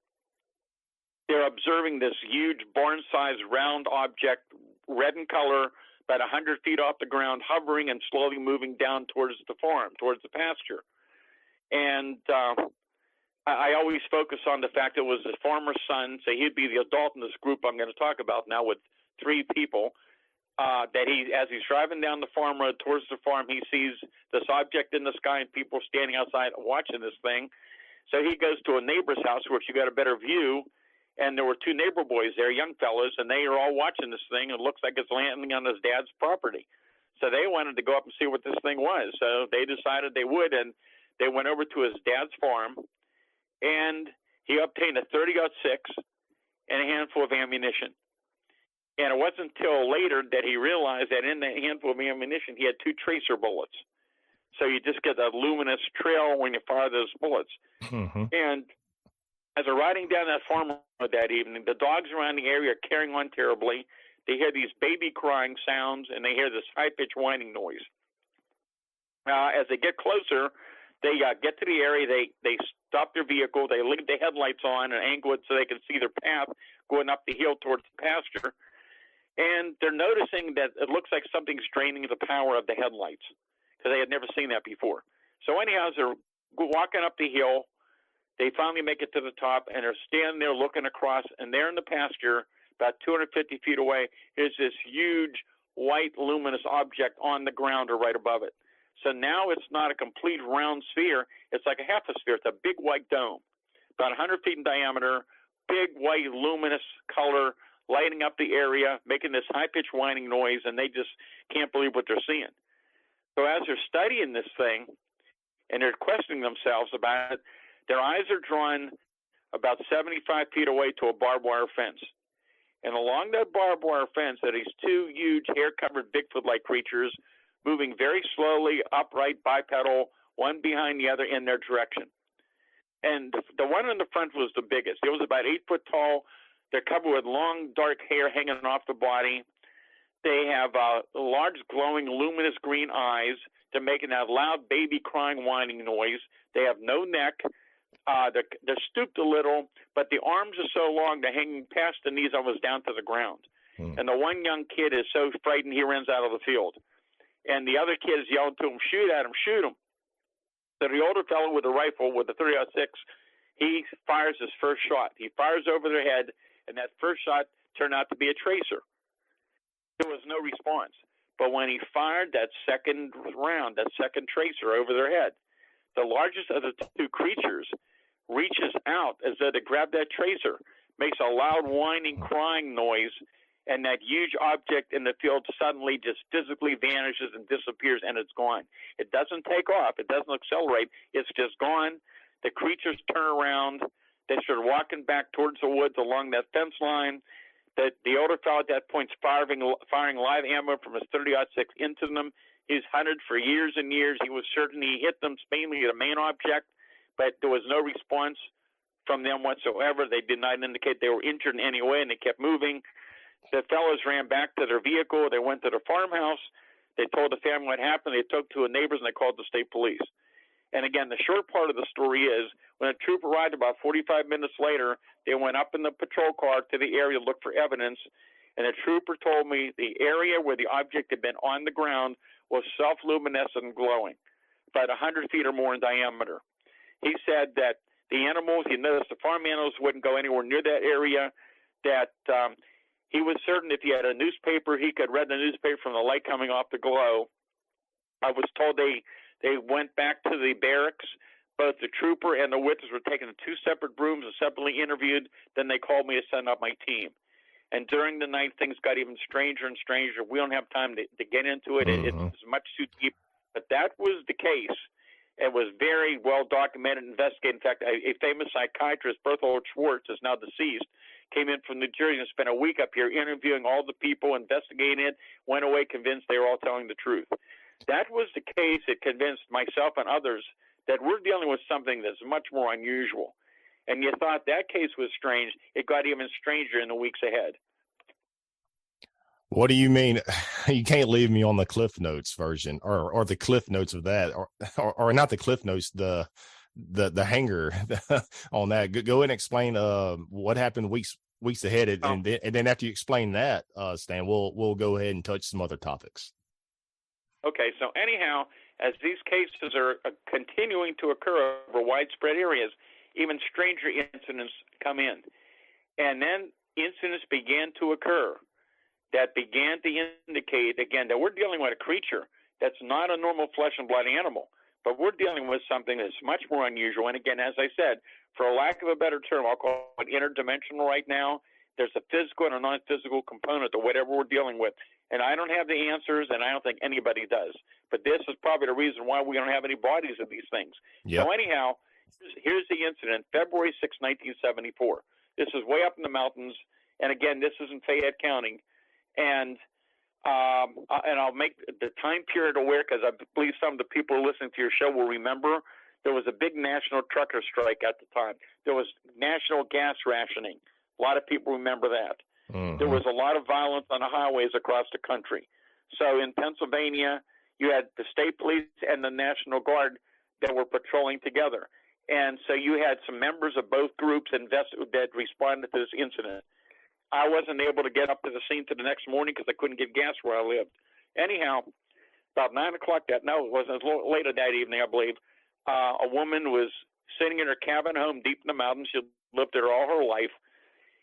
They're observing this huge barn-sized round object, red in color, about 100 feet off the ground, hovering and slowly moving down towards the farm, towards the pasture. And I always focus on the fact it was the farmer's son, so he'd be the adult in this group I'm going to talk about now with 3 people. That as he's driving down the farm road towards the farm, he sees this object in the sky and people standing outside watching this thing. So he goes to a neighbor's house where she got a better view, and there were 2 neighbor boys there, young fellows, and they are all watching this thing. It looks like it's landing on his dad's property. So they wanted to go up and see what this thing was. So they decided they would, and they went over to his dad's farm, and he obtained a .30-06 and a handful of ammunition. And it wasn't until later that he realized that in the handful of ammunition, he had 2 tracer bullets. So you just get that luminous trail when you fire those bullets. Mm-hmm. And as they're riding down that farm road that evening, the dogs around the area are carrying on terribly. They hear these baby crying sounds, and they hear this high-pitched whining noise. As they get closer, they get to the area. They stop their vehicle. They leave the headlights on and angle it so they can see their path going up the hill towards the pasture. And they're noticing that it looks like something's draining the power of the headlights because they had never seen that before. So anyhow, as they're walking up the hill, they finally make it to the top, and they're standing there looking across, and there in the pasture, about 250 feet away, is this huge white luminous object on the ground or right above it. So now it's not a complete round sphere. It's like a half a sphere. It's a big white dome, about 100 feet in diameter, big white luminous color, lighting up the area, making this high-pitched whining noise, and they just can't believe what they're seeing. So as they're studying this thing, and they're questioning themselves about it, their eyes are drawn about 75 feet away to a barbed wire fence. And along that barbed wire fence are these 2 huge hair-covered Bigfoot-like creatures moving very slowly, upright, bipedal, one behind the other in their direction. And the one in the front was the biggest. It was about 8 foot tall. They're covered with long, dark hair hanging off the body. They have large, glowing, luminous green eyes. They're making that loud baby crying, whining noise. They have no neck. They're stooped a little, but the arms are so long they're hanging past the knees almost down to the ground. And the one young kid is so frightened he runs out of the field. And the other kid is yelling to him, "Shoot at him, shoot him." So the older fellow with a rifle, with a .30-06, he fires his first shot. He fires over their head, and that first shot turned out to be a tracer. There was no response. But when he fired that second round, that second tracer over their head, the largest of the 2 creatures reaches out as though to grab that tracer, makes a loud whining, crying noise, and that huge object in the field suddenly just physically vanishes and disappears, and it's gone. It doesn't take off. It doesn't accelerate. It's just gone. The creatures turn around. They start walking back towards the woods along that fence line. that the older fellow at that point firing live ammo from his 30-06 into them. He's hunted for years and years. He was certain he hit them mainly at a main object, but there was no response from them whatsoever. They did not indicate they were injured in any way, and they kept moving. The fellows ran back to their vehicle. They went to the farmhouse. They told the family what happened. They took to neighbors, and they called the state police. And again, the short part of the story is when a troop arrived about 45 minutes later, they went up in the patrol car to the area to look for evidence. And the trooper told me the area where the object had been on the ground was self-luminescent and glowing, about 100 feet or more in diameter. He said that the animals, he noticed the farm animals wouldn't go anywhere near that area, that he was certain if he had a newspaper, he could read the newspaper from the light coming off the glow. I was told they went back to the barracks. Both the trooper and the witness were taken in two separate rooms and separately interviewed. Then they called me to send up my team. And during the night, things got even stranger and stranger. We don't have time to get into it. It's much too deep. But that was the case. It was very well documented and investigated. In fact, a famous psychiatrist, Berthold Schwartz, is now deceased, came in from New Jersey and spent a week up here interviewing all the people, investigating it, went away convinced they were all telling the truth. That was the case that convinced myself and others that we're dealing with something that's much more unusual. And you thought that case was strange. It got even stranger in the weeks ahead. What do you mean? You can't leave me on the Cliff Notes version or the Cliff Notes of that, or not the Cliff Notes, the hanger on that. Go ahead and explain what happened weeks ahead, and then after you explain that, Stan, we'll go ahead and touch some other topics. Okay, so anyhow, as these cases are continuing to occur over widespread areas, even stranger incidents come in. And then incidents began to occur that began to indicate, again, that we're dealing with a creature that's not a normal flesh and blood animal, but we're dealing with something that's much more unusual. And again, as I said, for a lack of a better term, I'll call it interdimensional right now. There's a physical and a non-physical component to whatever we're dealing with. And I don't have the answers, and I don't think anybody does. But this is probably the reason why we don't have any bodies of these things. Yep. So anyhow, here's the incident, February 6, 1974. This is way up in the mountains. And again, this is in Fayette County. And I'll make the time period aware because I believe some of the people listening to your show will remember there was a big national trucker strike at the time. There was national gas rationing. A lot of people remember that. Mm-hmm. There was a lot of violence on the highways across the country. So in Pennsylvania, you had the state police and the National Guard that were patrolling together. And so you had some members of both groups that responded to this incident. I wasn't able to get up to the scene to the next morning because I couldn't get gas where I lived. Anyhow, about 9 o'clock it wasn't later that evening, I believe, a woman was sitting in her cabin home deep in the mountains. She lived there all her life.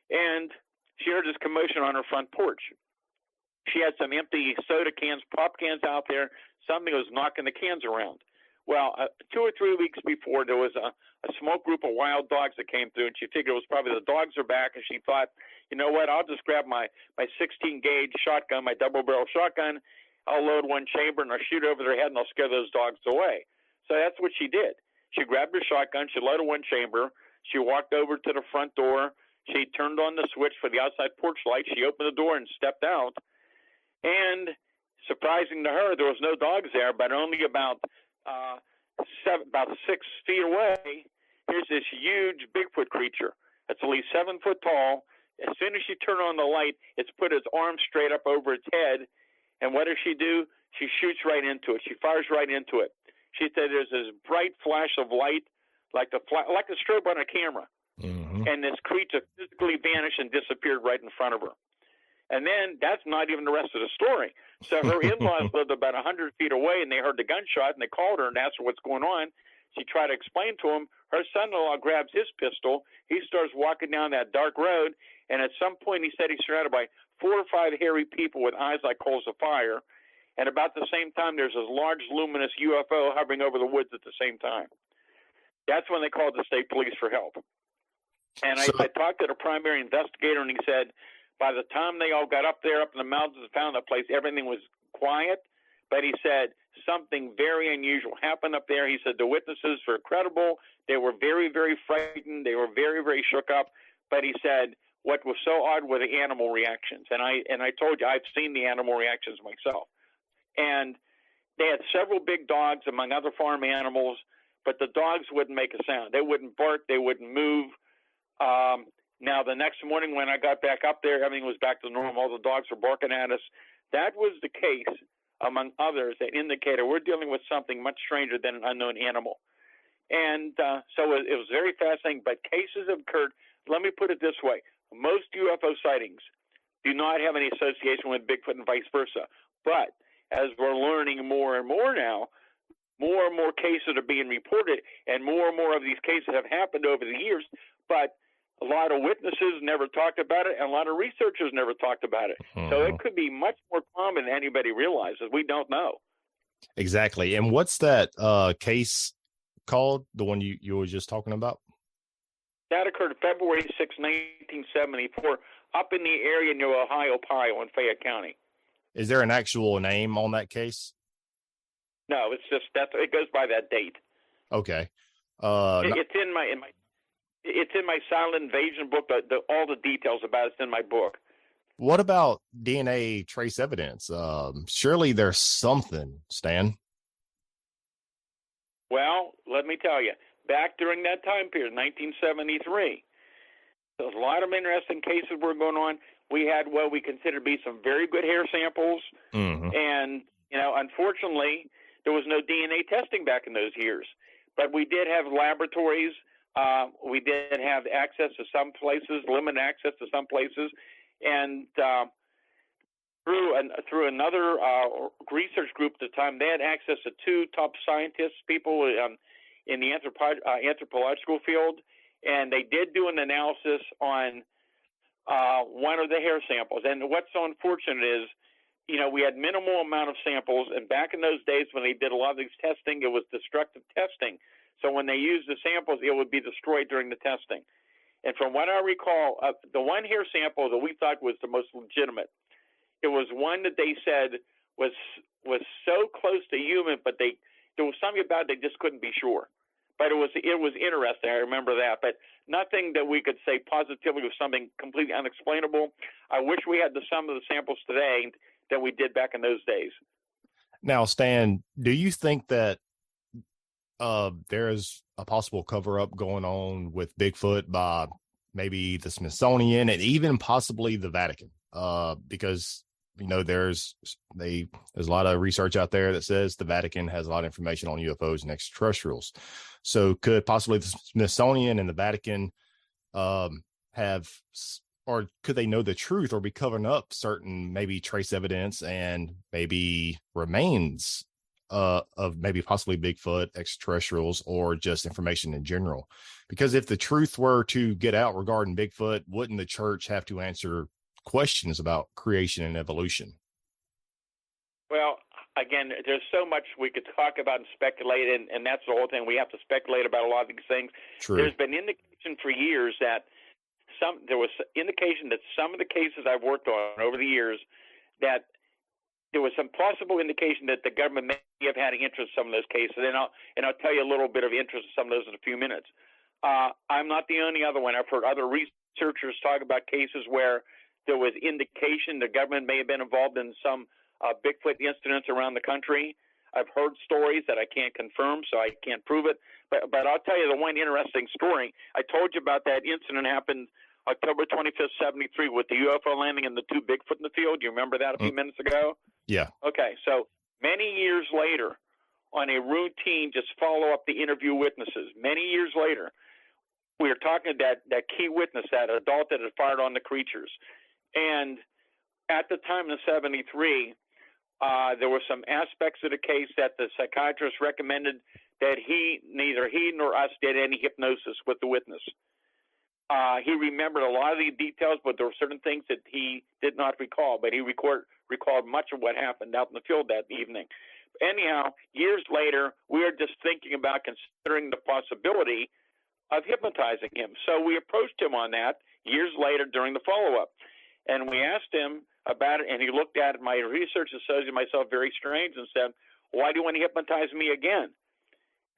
And she heard this commotion on her front porch. She had some empty soda cans, pop cans out there. Somebody was knocking the cans around. Well, 2 or 3 weeks before, there was a small group of wild dogs that came through, and she figured it was probably the dogs are back, and she thought, you know what, I'll just grab my 16-gauge shotgun, my double-barrel shotgun. I'll load one chamber, and I'll shoot over their head, and I'll scare those dogs away. So that's what she did. She grabbed her shotgun. She loaded one chamber. She walked over to the front door. She turned on the switch for the outside porch light. She opened the door and stepped out. And surprising to her, there was no dogs there, but only about 6 feet away, here's this huge Bigfoot creature. It's at least 7 foot tall. As soon as she turned on the light, it's put its arms straight up over its head. And what does she do? She shoots right into it. She fires right into it. She said there's this bright flash of light, like a strobe on a camera. Mm-hmm. And this creature physically vanished and disappeared right in front of her. And then that's not even the rest of the story. So her in-laws lived about 100 feet away, and they heard the gunshot, and they called her and asked her what's going on. She tried to explain to him. Her son-in-law grabs his pistol. He starts walking down that dark road, and at some point he said he's surrounded by 4 or 5 hairy people with eyes like coals of fire. And about the same time, there's this large luminous UFO hovering over the woods at the same time. That's when they called the state police for help. And I talked to the primary investigator, and he said by the time they all got up there, up in the mountains and found that place, everything was quiet. But he said something very unusual happened up there. He said the witnesses were credible. They were very, very frightened. They were very, very shook up. But he said what was so odd were the animal reactions. And I told you, I've seen the animal reactions myself. And they had several big dogs among other farm animals, but the dogs wouldn't make a sound. They wouldn't bark. They wouldn't move. Now, the next morning when I got back up there, everything was back to normal. All the dogs were barking at us. That was the case, among others, that indicated we're dealing with something much stranger than an unknown animal. And so it was very fascinating, but cases have occurred. Let me put it this way. Most UFO sightings do not have any association with Bigfoot and vice versa. But as we're learning more and more now, more and more cases are being reported, and more of these cases have happened over the years. But a lot of witnesses never talked about it, and a lot of researchers never talked about it. So it could be much more common than anybody realizes. We don't know. Exactly. And what's that case called, the one you were just talking about? That occurred February 6, 1974, up in the area near Ohio in Fayette County. Is there an actual name on that case? No, it's just it goes by that date. Okay. It's in my silent invasion book. All the details about it's in my book. What about DNA trace evidence? Surely there's something, Stan. Well, let me tell you, back during that time period, 1973, there's a lot of interesting cases were going on. We had what we consider to be some very good hair samples. And, unfortunately, there was no DNA testing back in those years. But we did have laboratories. We did have access to some places, limited access to some places. And through another research group at the time, they had access to two top scientists, people in the anthropological field, and they did do an analysis on one of the hair samples. And what's so unfortunate is, we had minimal amount of samples, and back in those days when they did a lot of these testing, it was destructive testing. So when they used the samples, it would be destroyed during the testing. And from what I recall, the one hair sample that we thought was the most legitimate, it was one that they said was so close to human, but there was something about it they just couldn't be sure. But it was interesting. I remember that, but nothing that we could say positively was something completely unexplainable. I wish we had some of the samples today that we did back in those days. Now, Stan, do you think that there is a possible cover-up going on with Bigfoot by maybe the Smithsonian and even possibly the Vatican? Because there's a lot of research out there that says the Vatican has a lot of information on UFOs and extraterrestrials. So could possibly the Smithsonian and the Vatican have, or could they know the truth or be covering up certain maybe trace evidence and maybe remains of maybe possibly Bigfoot, extraterrestrials, or just information in general? Because if the truth were to get out regarding Bigfoot, wouldn't the church have to answer questions about creation and evolution? Well, again, there's so much we could talk about and speculate, and that's the whole thing. We have to speculate about a lot of these things. True. There's been indication for years that there was indication that some of the cases I've worked on over the years, that there was some possible indication that the government may have had an interest in some of those cases, and I'll tell you a little bit of interest in some of those in a few minutes. I'm not the only other one. I've heard other researchers talk about cases where there was indication the government may have been involved in some Bigfoot incidents around the country. I've heard stories that I can't confirm, so I can't prove it. But I'll tell you the one interesting story. I told you about that incident happened October 25th, 73, with the UFO landing and the two Bigfoot in the field. You remember that a few minutes ago? Yeah. Okay, so many years later, on a routine, just follow up the interview witnesses. Many years later, we were talking to that key witness, that adult that had fired on the creatures. And at the time in 73, there were some aspects of the case that the psychiatrist recommended that neither he nor us did any hypnosis with the witness. He remembered a lot of the details, but there were certain things that he did not recall, but he recalled much of what happened out in the field that evening. Anyhow, years later, we were just thinking about considering the possibility of hypnotizing him. So we approached him on that years later during the follow-up. And we asked him about it, and he looked at my research associate and myself very strange and said, "Why do you want to hypnotize me again?"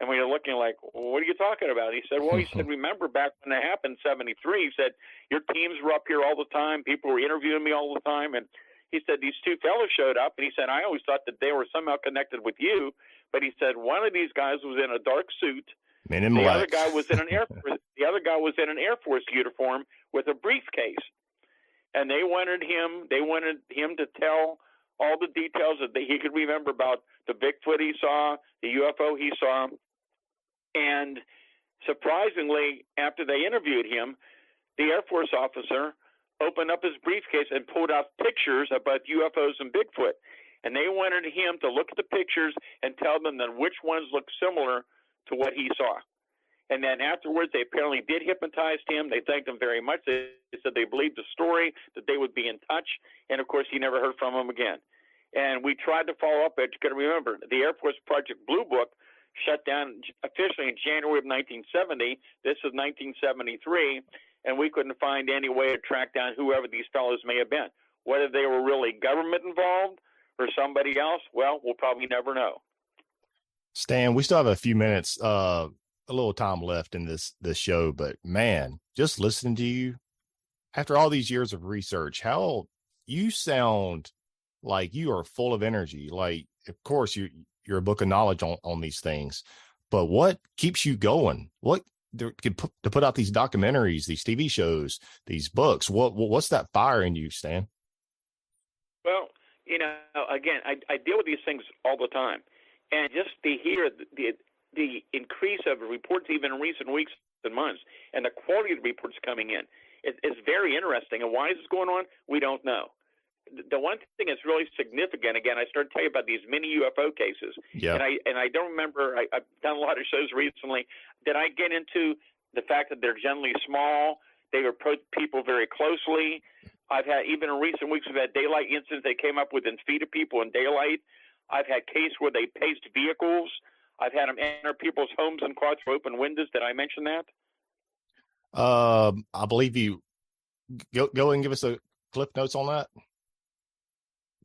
And we were looking like, well, what are you talking about? He said, well, he said, remember back when that happened, 73, he said, your teams were up here all the time. People were interviewing me all the time. And he said, these two fellows showed up. And he said, I always thought that they were somehow connected with you. But he said, one of these guys was in a dark suit. Men in the black. other guy was in an the other guy was in an Air Force uniform with a briefcase. And they wanted him to tell all the details that he could remember about the Bigfoot he saw, the UFO he saw. And surprisingly, after they interviewed him, the Air Force officer opened up his briefcase and pulled out pictures about UFOs and Bigfoot. And they wanted him to look at the pictures and tell them then which ones looked similar to what he saw. And then afterwards, they apparently did hypnotize him. They thanked him very much. They said they believed the story, that they would be in touch. And, of course, he never heard from him again. And we tried to follow up, but you got to remember, the Air Force Project Blue Book shut down officially in January of 1970. This is 1973, and we couldn't find any way to track down whoever these fellows may have been. Whether they were really government involved or somebody else, well, we'll probably never know. Stan, we still have a few minutes, a little time left in this show, but man, just listening to you after all these years of research, how you sound like you are full of energy. Like, of course, you're a book of knowledge on these things, but what keeps you going? What to put out these documentaries, these TV shows, these books? What's that fire in you, Stan? Well, again, I deal with these things all the time, and just to hear the increase of reports, even in recent weeks and months, and the quality of the reports coming in, is very interesting. And why is this going on? We don't know. The one thing that's really significant, again, I started to tell you about these mini UFO cases. Yeah. And I don't remember, I've done a lot of shows recently. Did I get into the fact that they're generally small? They approach people very closely. I've had, even in recent weeks, we've had daylight incidents. They came up within feet of people in daylight. I've had cases where they paced vehicles. I've had them enter people's homes and cars through open windows. Did I mention that? I believe you. Go and give us a clip notes on that.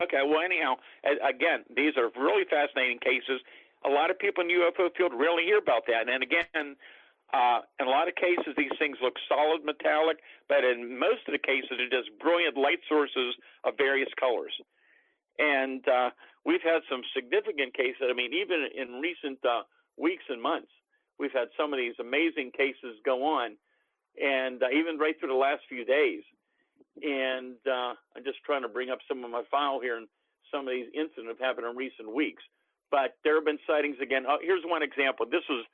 Okay, well, anyhow, again, these are really fascinating cases. A lot of people in the UFO field rarely hear about that. And again, in a lot of cases, these things look solid metallic, but in most of the cases, they're just brilliant light sources of various colors. And we've had some significant cases. I mean, even in recent weeks and months, we've had some of these amazing cases go on, and even right through the last few days. And I'm just trying to bring up some of my file here, and some of these incidents have happened in recent weeks. But there have been sightings again. Here's one example. This was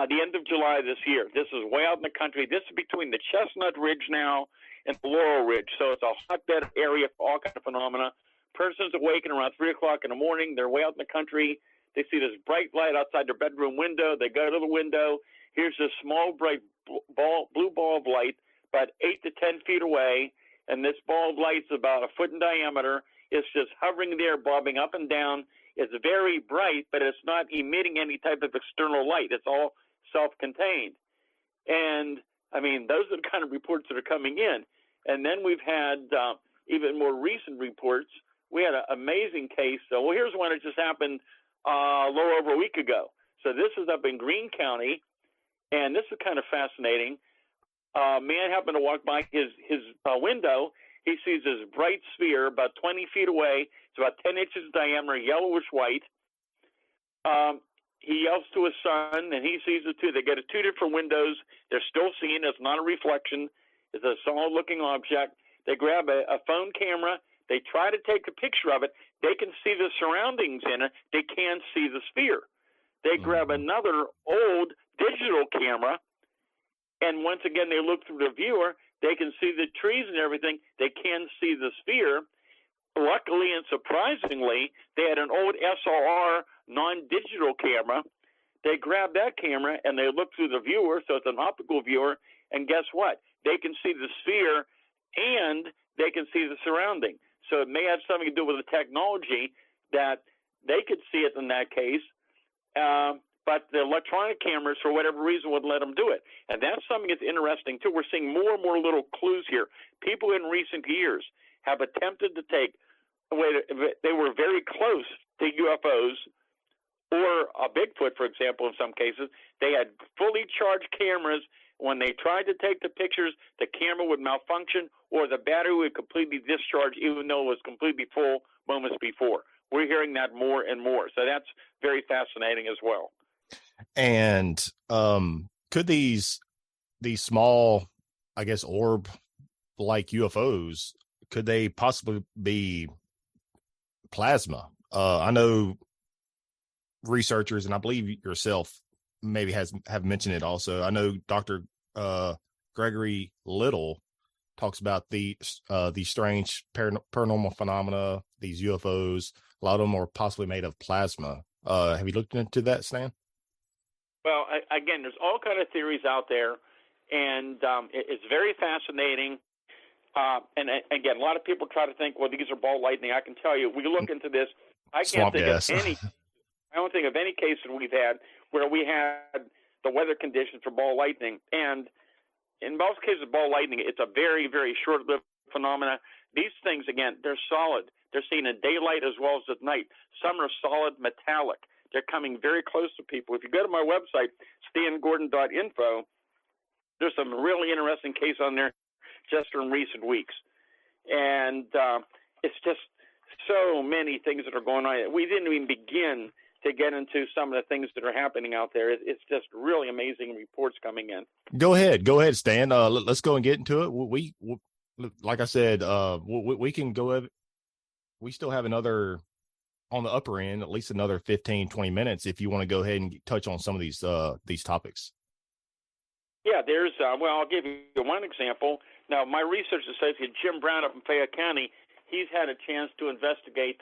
the end of July this year. This is way out in the country. This is between the Chestnut Ridge now and the Laurel Ridge. So it's a hotbed area for all kinds of phenomena. Person's awakened around 3 o'clock in the morning. They're way out in the country. They see this bright light outside their bedroom window. They go to the window. Here's this small, bright blue ball of light about 8 to 10 feet away. And this ball of light's about a foot in diameter. It's just hovering there, bobbing up and down. It's very bright, but it's not emitting any type of external light. It's all self-contained. And, I mean, those are the kind of reports that are coming in. And then we've had even more recent reports. We had an amazing case. Well, here's one that just happened a little over a week ago. So this is up in Greene County, and this is kind of fascinating. Man happened to walk by his window. He sees this bright sphere about 20 feet away. It's about 10 inches diameter, yellowish white. He yells to his son, and he sees it too. They get two different windows. They're still seeing it. It's not a reflection. It's a solid-looking object. They grab a phone camera. They try to take a picture of it. They can see the surroundings in it. They can't see the sphere. They grab another old digital camera, and once again, they look through the viewer. They can see the trees and everything. They can see the sphere. Luckily and surprisingly, they had an old SLR non-digital camera. They grab that camera, and they look through the viewer, so it's an optical viewer, and guess what? They can see the sphere, and they can see the surrounding. So it may have something to do with the technology that they could see it in that case, but the electronic cameras, for whatever reason, wouldn't let them do it. And that's something that's interesting, too. We're seeing more and more little clues here. People in recent years have attempted to take – they were very close to UFOs or a Bigfoot, for example, in some cases, they had fully charged cameras. When they tried to take the pictures, the camera would malfunction or the battery would completely discharge even though it was completely full moments before. We're hearing that more and more. So that's very fascinating as well. And could these small, I guess, orb-like UFOs, could they possibly be plasma? I know researchers, and I believe yourself maybe have mentioned it also. I know Dr. Gregory Little talks about these strange paranormal phenomena, these UFOs. A lot of them are possibly made of plasma. Have you looked into that, Stan? Well, again, there's all kind of theories out there, and it's very fascinating. And again, a lot of people try to think, well, these are ball lightning. I can tell you, we look into this. I can't think of any. I don't think of any cases we've had where we had the weather conditions for ball lightning. And in most cases, ball lightning, it's a very, very short-lived phenomena. These things, again, they're solid. They're seen in daylight as well as at night. Some are solid metallic. They're coming very close to people. If you go to my website, stangordon.info, there's some really interesting cases on there just from recent weeks. And it's just so many things that are going on. We didn't even begin to get into some of the things that are happening out there. It's just really amazing reports coming in. Go ahead, Stan. Let's go and get into it. We like I said, we can go. We still have another on the upper end, at least another 15, 20 minutes if you want to go ahead and touch on some of these topics. Yeah, there's, I'll give you one example. Now, my research associate, Jim Brown up in Fayette County, he's had a chance to investigate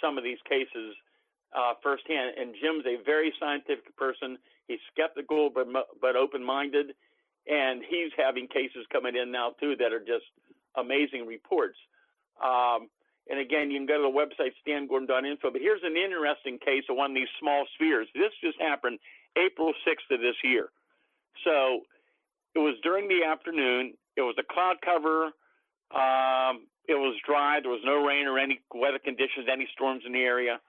some of these cases firsthand. And Jim's a very scientific person. He's skeptical but open-minded. And he's having cases coming in now, too, that are just amazing reports. And again, you can go to the website, stangordon.info. But here's an interesting case of one of these small spheres. This just happened April 6th of this year. So it was during the afternoon. It was a cloud cover. It was dry. There was no rain or any weather conditions, any storms in the area.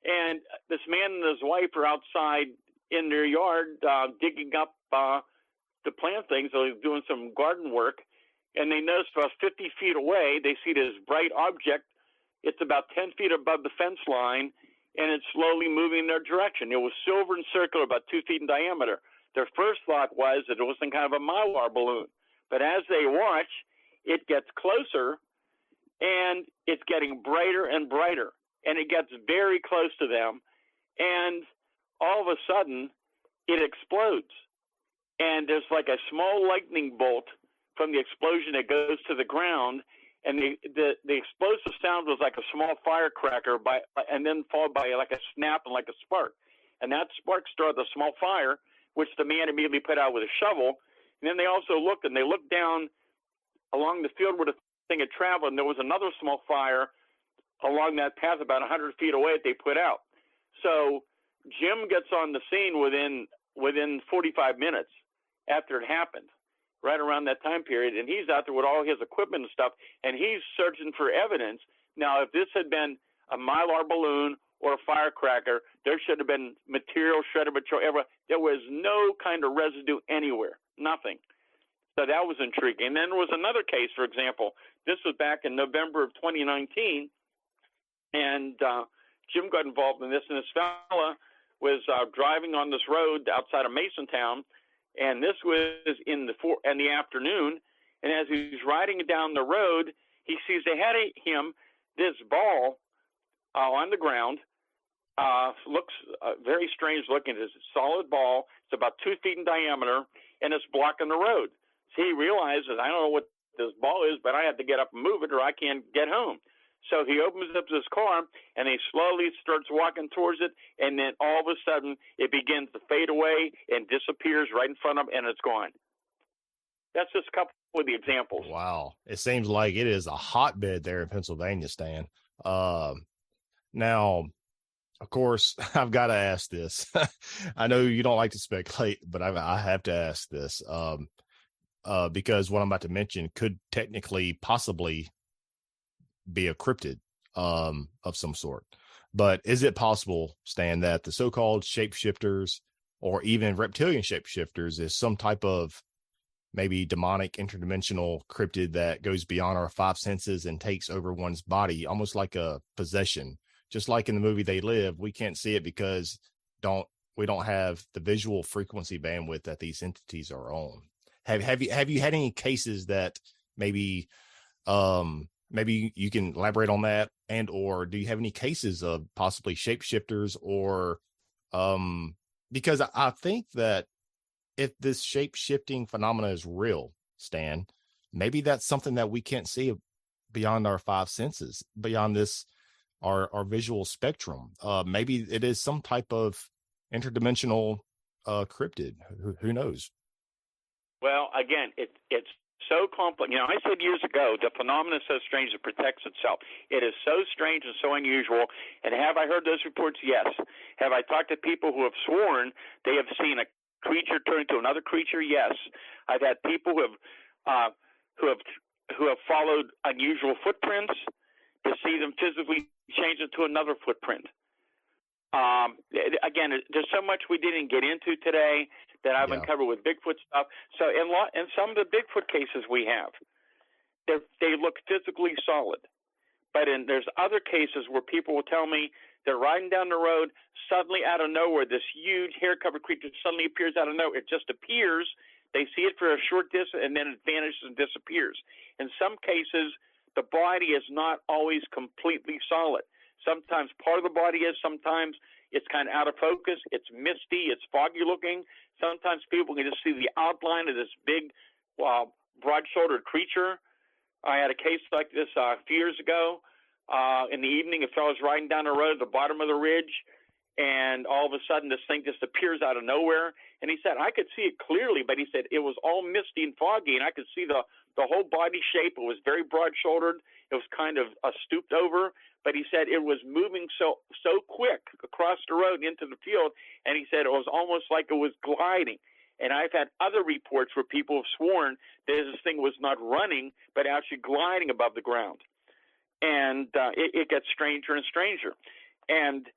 And this man and his wife are outside in their yard digging up to plant things. So they're doing some garden work. And they noticed about 50 feet away, they see this bright object. It's about 10 feet above the fence line, and it's slowly moving in their direction. It was silver and circular, about 2 feet in diameter. Their first thought was that it was some kind of a Mylar balloon. But as they watch, it gets closer, and it's getting brighter and brighter. And it gets very close to them, and all of a sudden, it explodes. And there's like a small lightning bolt from the explosion that goes to the ground, and the explosive sound was like a small firecracker, and then followed by like a snap and like a spark. And that spark started a small fire, which the man immediately put out with a shovel. And then they also looked down along the field where the thing had traveled, and there was another small fire along that path about 100 feet away that they put out. So Jim gets on the scene within 45 minutes after it happened, right around that time period, and he's out there with all his equipment and stuff, and he's searching for evidence. Now, if this had been a Mylar balloon or a firecracker, there should have been material, shredded material. There was no kind of residue anywhere, nothing. So that was intriguing. And then there was another case, for example. This was back in November of 2019, and Jim got involved in this, and this fella was driving on this road outside of Masontown, and this was in the afternoon. And as he's riding down the road, he sees ahead of him this ball on the ground. Looks very strange looking. It's a solid ball. It's about 2 feet in diameter, and it's blocking the road. So he realizes, I don't know what this ball is, but I have to get up and move it or I can't get home. So he opens up his car, and he slowly starts walking towards it, and then all of a sudden it begins to fade away and disappears right in front of him, and it's gone. That's just a couple of the examples. Wow. It seems like it is a hotbed there in Pennsylvania, Stan. Now, of course, I've got to ask this. I know you don't like to speculate, but I have to ask this because what I'm about to mention could technically possibly be a cryptid of some sort. But is it possible, Stan, that the so-called shapeshifters or even reptilian shapeshifters is some type of maybe demonic interdimensional cryptid that goes beyond our five senses and takes over one's body, almost like a possession? Just like in the movie They Live, we can't see it because we don't have the visual frequency bandwidth that these entities are on. Have you had any cases that maybe you can elaborate on that, and or do you have any cases of possibly shapeshifters or because I think that if this shape-shifting phenomena is real, Stan, maybe that's something that we can't see beyond our five senses, beyond this our visual spectrum. Maybe it is some type of interdimensional cryptid. Who knows? Well, again, it's so complex. I said years ago, the phenomenon is so strange it protects itself. It is so strange and so unusual. And have I heard those reports? Yes. Have I talked to people who have sworn they have seen a creature turn into another creature? Yes. I've had people who have followed unusual footprints to see them physically change into another footprint. Again, there's so much we didn't get into today that I've uncovered with Bigfoot stuff. So in some of the Bigfoot cases we have, they look physically solid. But there's other cases where people will tell me they're riding down the road, suddenly out of nowhere, this huge hair-covered creature suddenly appears out of nowhere. It just appears. They see it for a short distance, and then it vanishes and disappears. In some cases, the body is not always completely solid. Sometimes part of the body is, sometimes it's kind of out of focus, it's misty, it's foggy looking. Sometimes people can just see the outline of this big, broad-shouldered creature. I had a case like this a few years ago. In the evening, a fellow's riding down the road at the bottom of the ridge, and all of a sudden this thing just appears out of nowhere. And he said, I could see it clearly, but he said it was all misty and foggy, and I could see the whole body shape. It was very broad-shouldered. It was kind of stooped over, but he said it was moving so quick across the road into the field, and he said it was almost like it was gliding. And I've had other reports where people have sworn that this thing was not running, but actually gliding above the ground. And it gets stranger and stranger. And,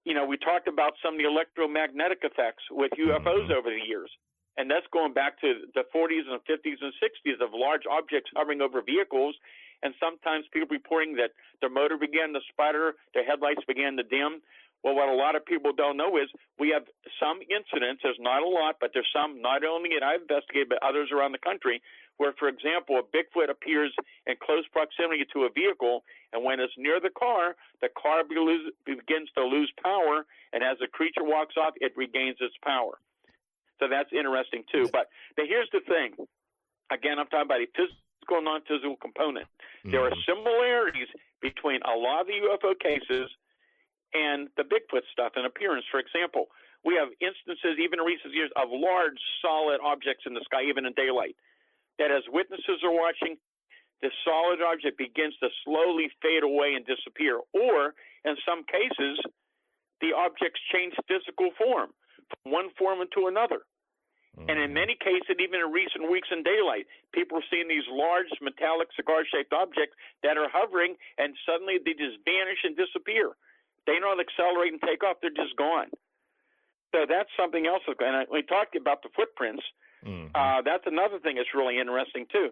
we talked about some of the electromagnetic effects with UFOs over the years. And that's going back to the 40s and 50s and 60s of large objects hovering over vehicles. And sometimes people reporting that their motor began to sputter, their headlights began to dim. Well, what a lot of people don't know is we have some incidents, there's not a lot, but there's some, not only that I've investigated, but others around the country, where, for example, a Bigfoot appears in close proximity to a vehicle, and when it's near the car begins to lose power, and as the creature walks off, it regains its power. So that's interesting, too. But here's the thing. Again, I'm talking about a physical and non-physical component. There are similarities between a lot of the UFO cases and the Bigfoot stuff in appearance. For example, we have instances, even in recent years, of large, solid objects in the sky, even in daylight, that as witnesses are watching, the solid object begins to slowly fade away and disappear. Or, in some cases, the objects change physical form from one form into another. And in many cases, even in recent weeks in daylight, people are seeing these large metallic cigar-shaped objects that are hovering, and suddenly they just vanish and disappear. They don't accelerate and take off. They're just gone. So that's something else. And we talked about the footprints. That's another thing that's really interesting, too.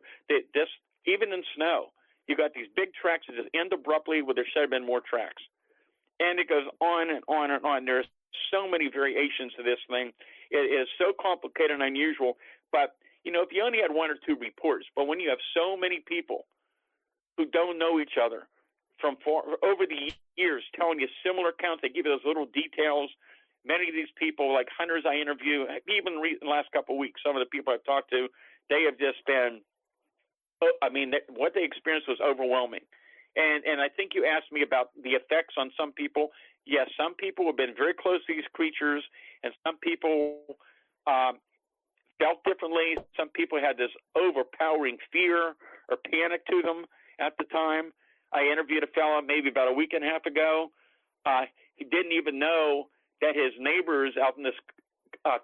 Even in snow, you got these big tracks that just end abruptly where there should have been more tracks. And it goes on and on and on. There's so many variations to this thing. It is so complicated and unusual. But, if you only had one or two reports, but when you have so many people who don't know each other from over the years telling you similar accounts, they give you those little details. Many of these people, like hunters I interview, even in the last couple of weeks, some of the people I've talked to, they have just been, what they experienced was overwhelming. And I think you asked me about the effects on some people. Yes, some people have been very close to these creatures, and some people felt differently. Some people had this overpowering fear or panic to them at the time. I interviewed a fellow maybe about a week and a half ago. He didn't even know that his neighbors out in this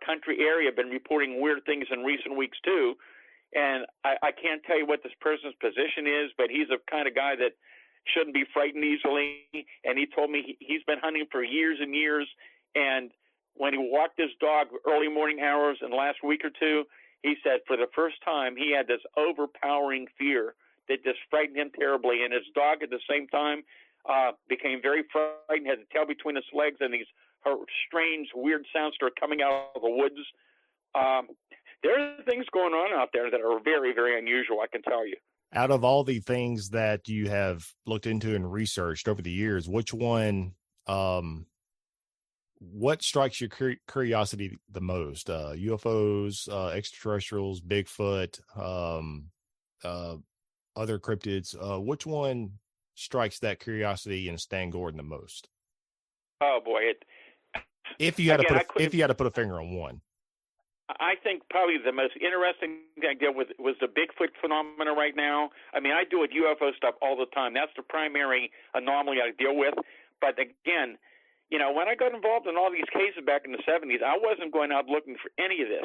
country area have been reporting weird things in recent weeks too. And I can't tell you what this person's position is, but he's the kind of guy that shouldn't be frightened easily. And he told me he's been hunting for years and years. And when he walked his dog early morning hours in the last week or two, he said for the first time he had this overpowering fear that just frightened him terribly. And his dog at the same time became very frightened, had the tail between his legs, and these strange, weird sounds started coming out of the woods. There are things going on out there that are very, very unusual, I can tell you. Out of all the things that you have looked into and researched over the years, which one, what strikes your curiosity the most? UFOs, extraterrestrials, Bigfoot, other cryptids. Which one strikes that curiosity in Stan Gordon the most? Oh boy! If you had to put a finger on one. I think probably the most interesting thing I did was the Bigfoot phenomena right now. I mean, I do UFO stuff all the time. That's the primary anomaly I deal with. But again, when I got involved in all these cases back in the 70s, I wasn't going out looking for any of this.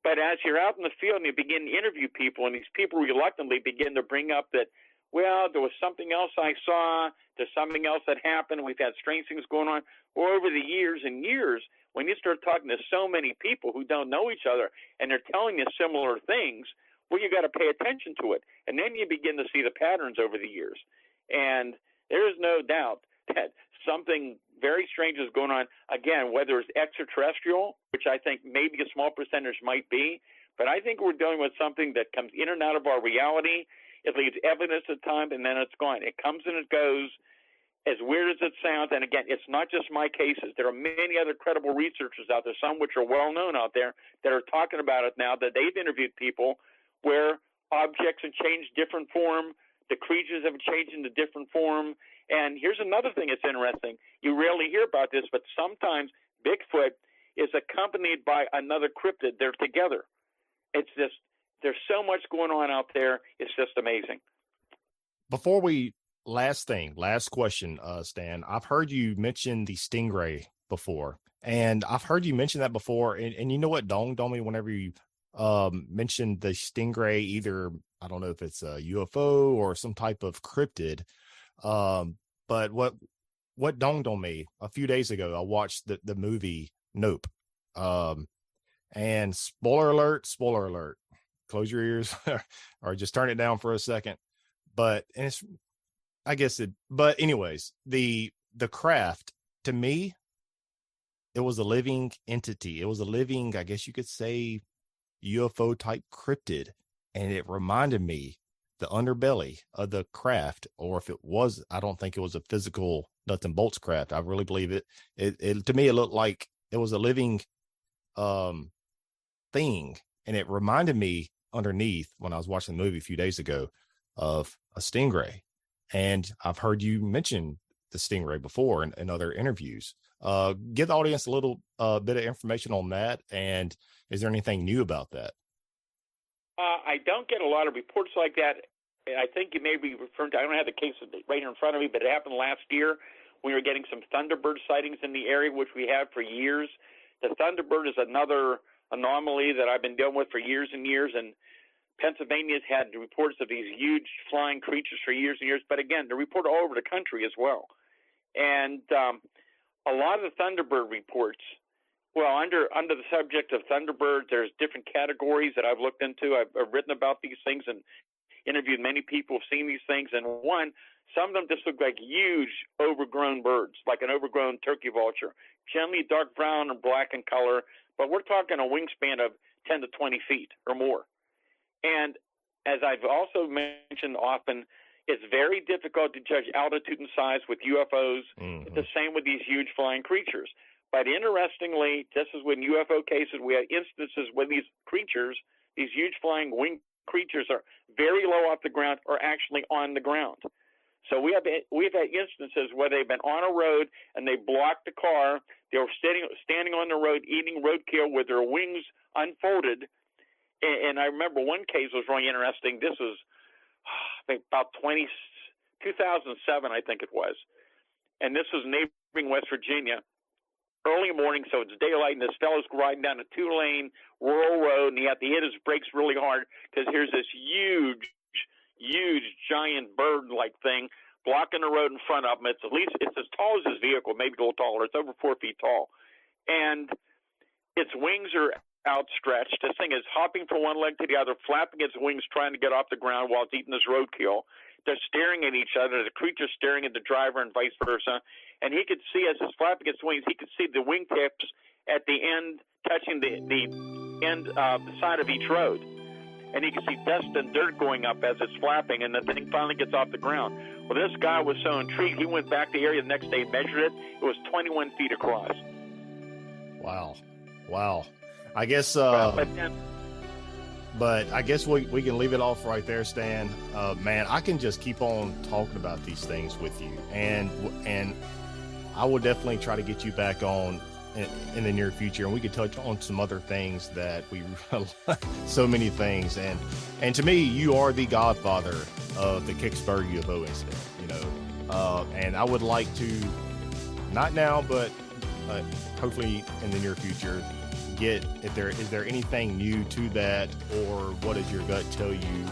But as you're out in the field and you begin to interview people, and these people reluctantly begin to bring up that, well, there was something else I saw, there's something else that happened, we've had strange things going on. Well, over the years and years, when you start talking to so many people who don't know each other and they're telling you similar things, well, you got to pay attention to it. And then you begin to see the patterns over the years. And there is no doubt that something very strange is going on. Again, whether it's extraterrestrial, which I think maybe a small percentage might be, but I think we're dealing with something that comes in and out of our reality. It leaves evidence at time, and then it's gone. It comes and it goes. As weird as it sounds, and again, it's not just my cases. There are many other credible researchers out there, some which are well-known out there, that are talking about it now, that they've interviewed people where objects have changed different form, the creatures have changed into different form. And here's another thing that's interesting. You rarely hear about this, but sometimes Bigfoot is accompanied by another cryptid. They're together. It's just, there's so much going on out there. It's just amazing. Before we last question, Stan, I've heard you mention the stingray before, and I've heard you mention that before. And you know what dawned on me whenever you mentioned the stingray, either, I don't know if it's a UFO or some type of cryptid. But what dawned on me a few days ago, I watched the movie Nope. And spoiler alert, close your ears or just turn it down for a second. But anyways, the craft, to me, it was a living entity. It was a living, I guess you could say, UFO type cryptid. And it reminded me the underbelly of the craft, or if it was, I don't think it was a physical nuts and bolts craft. I really believe it. It to me, it looked like it was a living thing. And it reminded me underneath, when I was watching the movie a few days ago, of a stingray. And I've heard you mention the stingray before in other interviews. Give the audience a little bit of information on that. And is there anything new about that? I don't get a lot of reports like that. I think you may be referring to, I don't have the case right here in front of me, but it happened last year. We were getting some Thunderbird sightings in the area, which we have for years. The Thunderbird is another anomaly that I've been dealing with for years and years. And Pennsylvania's had reports of these huge flying creatures for years and years. But again, they're reported all over the country as well. And a lot of the Thunderbird reports, well, under the subject of Thunderbird, there's different categories that I've looked into. I've written about these things and interviewed many people who've seen these things. And some of them just look like huge overgrown birds, like an overgrown turkey vulture, generally dark brown or black in color. But we're talking a wingspan of 10 to 20 feet or more. And as I've also mentioned often, it's very difficult to judge altitude and size with UFOs. Mm-hmm. It's the same with these huge flying creatures. But interestingly, just as with UFO cases, we have instances where these creatures, these huge flying winged creatures, are very low off the ground or actually on the ground. So we've had instances where they've been on a road and they blocked the car. They were standing on the road eating roadkill with their wings unfolded. And I remember one case was really interesting. This was, I think, about 2007, I think it was. And this was neighboring West Virginia. Early morning, so it's daylight, and this fellow's riding down a 2-lane rural road, and he had to hit his brakes really hard because here's this huge, giant bird-like thing blocking the road in front of him. It's as tall as his vehicle, maybe a little taller. It's over 4 feet tall, and its wings are outstretched. This thing is hopping from one leg to the other, flapping its wings, trying to get off the ground while it's eating this roadkill. They're staring at each other. The creature's staring at the driver and vice versa. And he could see, as it's flapping its wings, he could see the wingtips at the end touching the end the side of each road. And he could see dust and dirt going up as it's flapping, and the thing finally gets off the ground. Well, this guy was so intrigued, he went back to the area the next day, measured it. It was 21 feet across. Wow. I guess, but I guess we can leave it off right there, Stan. Man, I can just keep on talking about these things with you, and I will definitely try to get you back on in the near future, and we could touch on some other things that we so many things, and to me, you are the godfather of the Kecksburg UFO incident, you know, and I would like to, not now, but hopefully in the near future, get is there anything new to that, or what does your gut tell you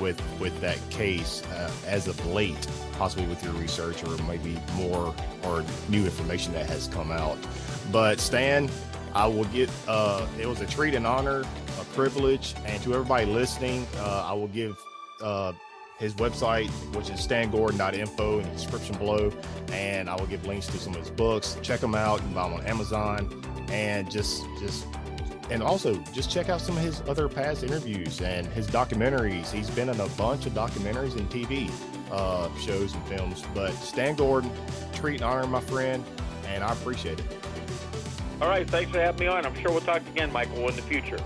with that case as of late, possibly with your research, or maybe more or new information that has come out. But Stan, I will get it was a treat and honor, a privilege, and to everybody listening, I will give his website, which is stangordon.info, in the description below, and I will give links to some of his books. Check them out. You can buy them on Amazon, and and also just check out some of his other past interviews and his documentaries. He's been in a bunch of documentaries and TV shows and films. But Stan Gordon, treat and honor, my friend, and I appreciate it. All right, thanks for having me on. I'm sure we'll talk again, Michael, in the future.